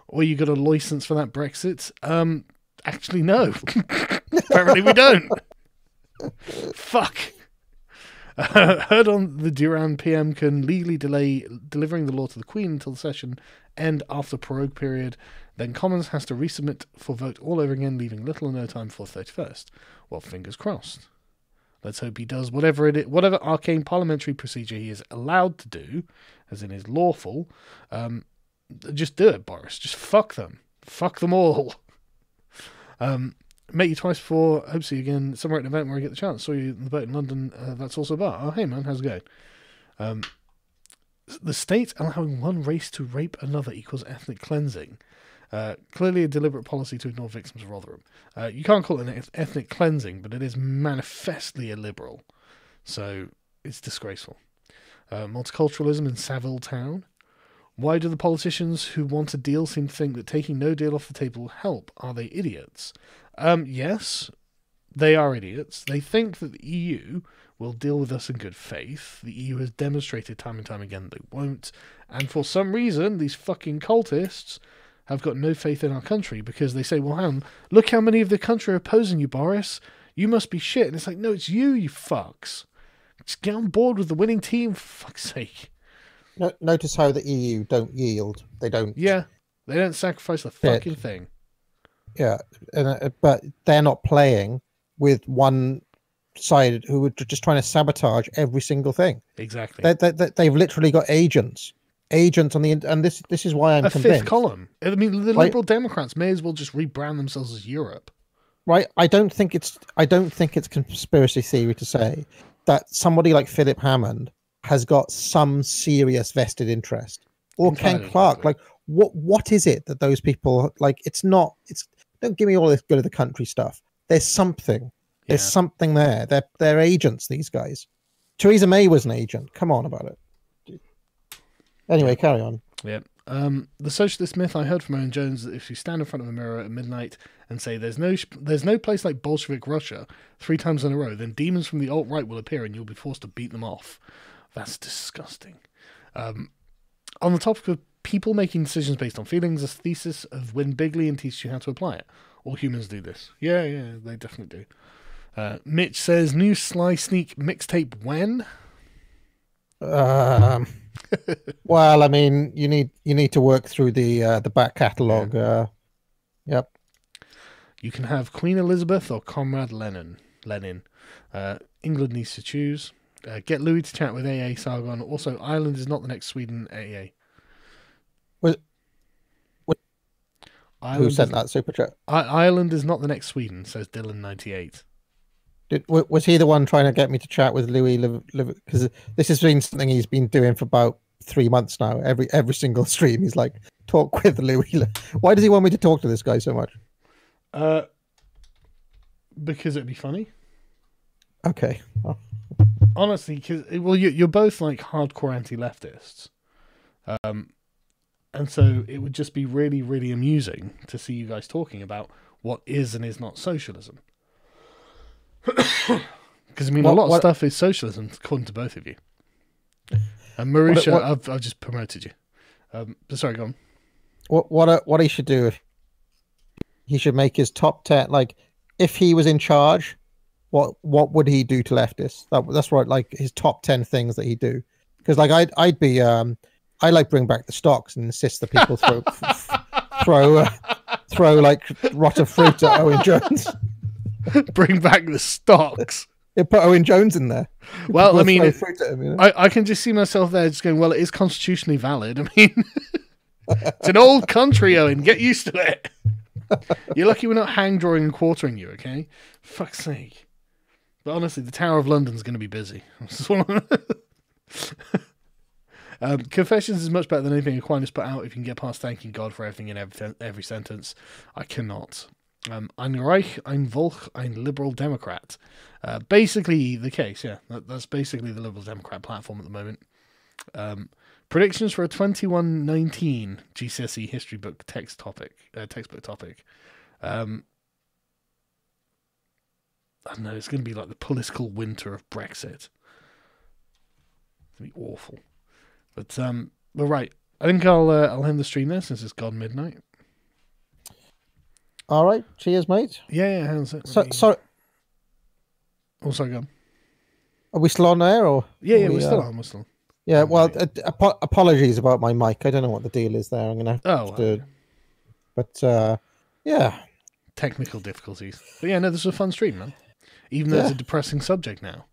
Or you got a license for that Brexit? Actually, no. Apparently we don't. Fuck. Heard on the Duran PM can legally delay delivering the law to the Queen until the session end after prorogue period. Then Commons has to resubmit for vote all over again, leaving little or no time before 31st. Well, fingers crossed. Let's hope he does whatever arcane parliamentary procedure he is allowed to do, as in is lawful. Just do it, Boris. Just fuck them. Fuck them all. Met you twice before. Hope to see you again somewhere at an event where I get the chance. Saw you in the boat in London. That's also a bar. Oh, hey, man. How's it going? The state allowing one race to rape another equals ethnic cleansing. Clearly a deliberate policy to ignore victims of Rotherham. You can't call it an ethnic cleansing, but it is manifestly illiberal. So it's disgraceful. Multiculturalism in Savile Town. Why do the politicians who want a deal seem to think that taking no deal off the table will help? Are they idiots? Yes, they are idiots. They think that the EU will deal with us in good faith. The EU has demonstrated time and time again they won't. And for some reason, these fucking cultists have got no faith in our country because they say, well, hang on, look how many of the country are opposing you, Boris. You must be shit. And it's like, no, it's you, you fucks. Just get on board with the winning team, for fuck's sake. Notice how the EU don't yield. They don't. Yeah, they don't sacrifice the fucking thing. Yeah, but they're not playing with one side who are just trying to sabotage every single thing. Exactly. They've literally got agents on the and this is why I'm convinced. Fifth column. I mean, the Liberal Democrats may as well just rebrand themselves as Europe. Right. I don't think it's conspiracy theory to say that somebody like Philip Hammond has got some serious vested interest, or Ken Clark. Like, what is it that those people like? It's not. Don't give me all this go to the country stuff. There's something. There's something there. They're agents. These guys. Theresa May was an agent. Come on about it. Anyway, carry on. Yeah. The socialist myth I heard from Owen Jones that if you stand in front of a mirror at midnight and say there's no place like Bolshevik Russia 3 times in a row, then demons from the alt-right will appear and you'll be forced to beat them off. That's disgusting. On the topic of people making decisions based on feelings, a thesis of Win Bigley and teaches you how to apply it. All humans do this. Yeah, they definitely do. Mitch says, new Sly Sneak mixtape when? Well, I mean, you need to work through the back catalogue. Yep. You can have Queen Elizabeth or Comrade Lenin. England needs to choose. Get Louis to chat with AA Sargon. Also, Ireland is not the next Sweden. AA. Who sent that super chat? Ireland is not the next Sweden, says Dylan98. Was he the one trying to get me to chat with Louis? Because this has been something he's been doing for about 3 months now. Every single stream, he's like, talk with Louis. Why does he want me to talk to this guy so much? Because it'd be funny. Okay. Oh. Honestly, because you're both like hardcore anti-leftists, and so it would just be really, really amusing to see you guys talking about what is and is not socialism. Because I mean, a lot of stuff is socialism, according to both of you. And Marusha, I've just promoted you. Sorry, go on. What he should do? He should make his top 10, like if he was in charge, what would he do to leftists? That's right, like his top 10 things that he'd do. Because like I'd be I like bring back the stocks and insist that people throw like rotten fruit at Owen Jones. Bring back the stocks. Yeah, put Owen Jones in there. Well, I mean, fruit at him, you know? I can just see myself there just going, well, it is constitutionally valid. I mean, it's an old country, Owen. Get used to it. You're lucky we're not hang drawing and quartering you, okay? Fuck's sake. But honestly, the Tower of London's going to be busy. Confessions is much better than anything Aquinas put out if you can get past thanking God for everything in every sentence. I cannot. Ein Reich, ein Volk, ein Liberal Democrat. Basically the case, yeah. That's basically the Liberal Democrat platform at the moment. Predictions for a 2119 GCSE history book textbook topic. I don't know, it's going to be like the political winter of Brexit. It's going to be awful. But we're right. I think I'll end the stream there since it's gone midnight. All right. Cheers, mate. Yeah, how's it? So also go on. Are we still on air or? Yeah, we're still on. We're still on. Yeah, well, apologies about my mic. I don't know what the deal is there. I'm going to have to... But, yeah. Technical difficulties. But yeah, no, this was a fun stream, man. Even though it's a depressing subject now.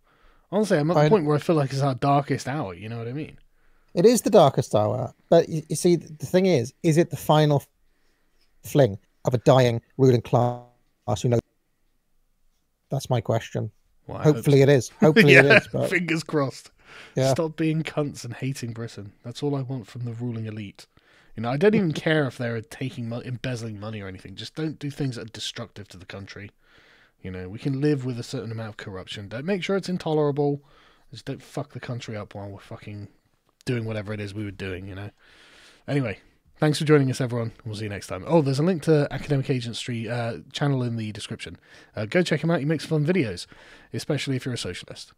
Honestly, I'm at the point where I feel like it's our darkest hour, you know what I mean? It is the darkest hour. But you see, the thing is it the final fling of a dying ruling class who knows? That's my question. Well, hopefully it is. Hopefully it is. But... Fingers crossed. Yeah. Stop being cunts and hating Britain. That's all I want from the ruling elite. You know, I don't even care if they're embezzling money or anything. Just don't do things that are destructive to the country. You know, we can live with a certain amount of corruption. Don't make sure it's intolerable. Just don't fuck the country up while we're fucking doing whatever it is we were doing, you know. Anyway, thanks for joining us, everyone. We'll see you next time. Oh, there's a link to Academic Agentry channel in the description. Go check him out. He makes fun videos, especially if you're a socialist.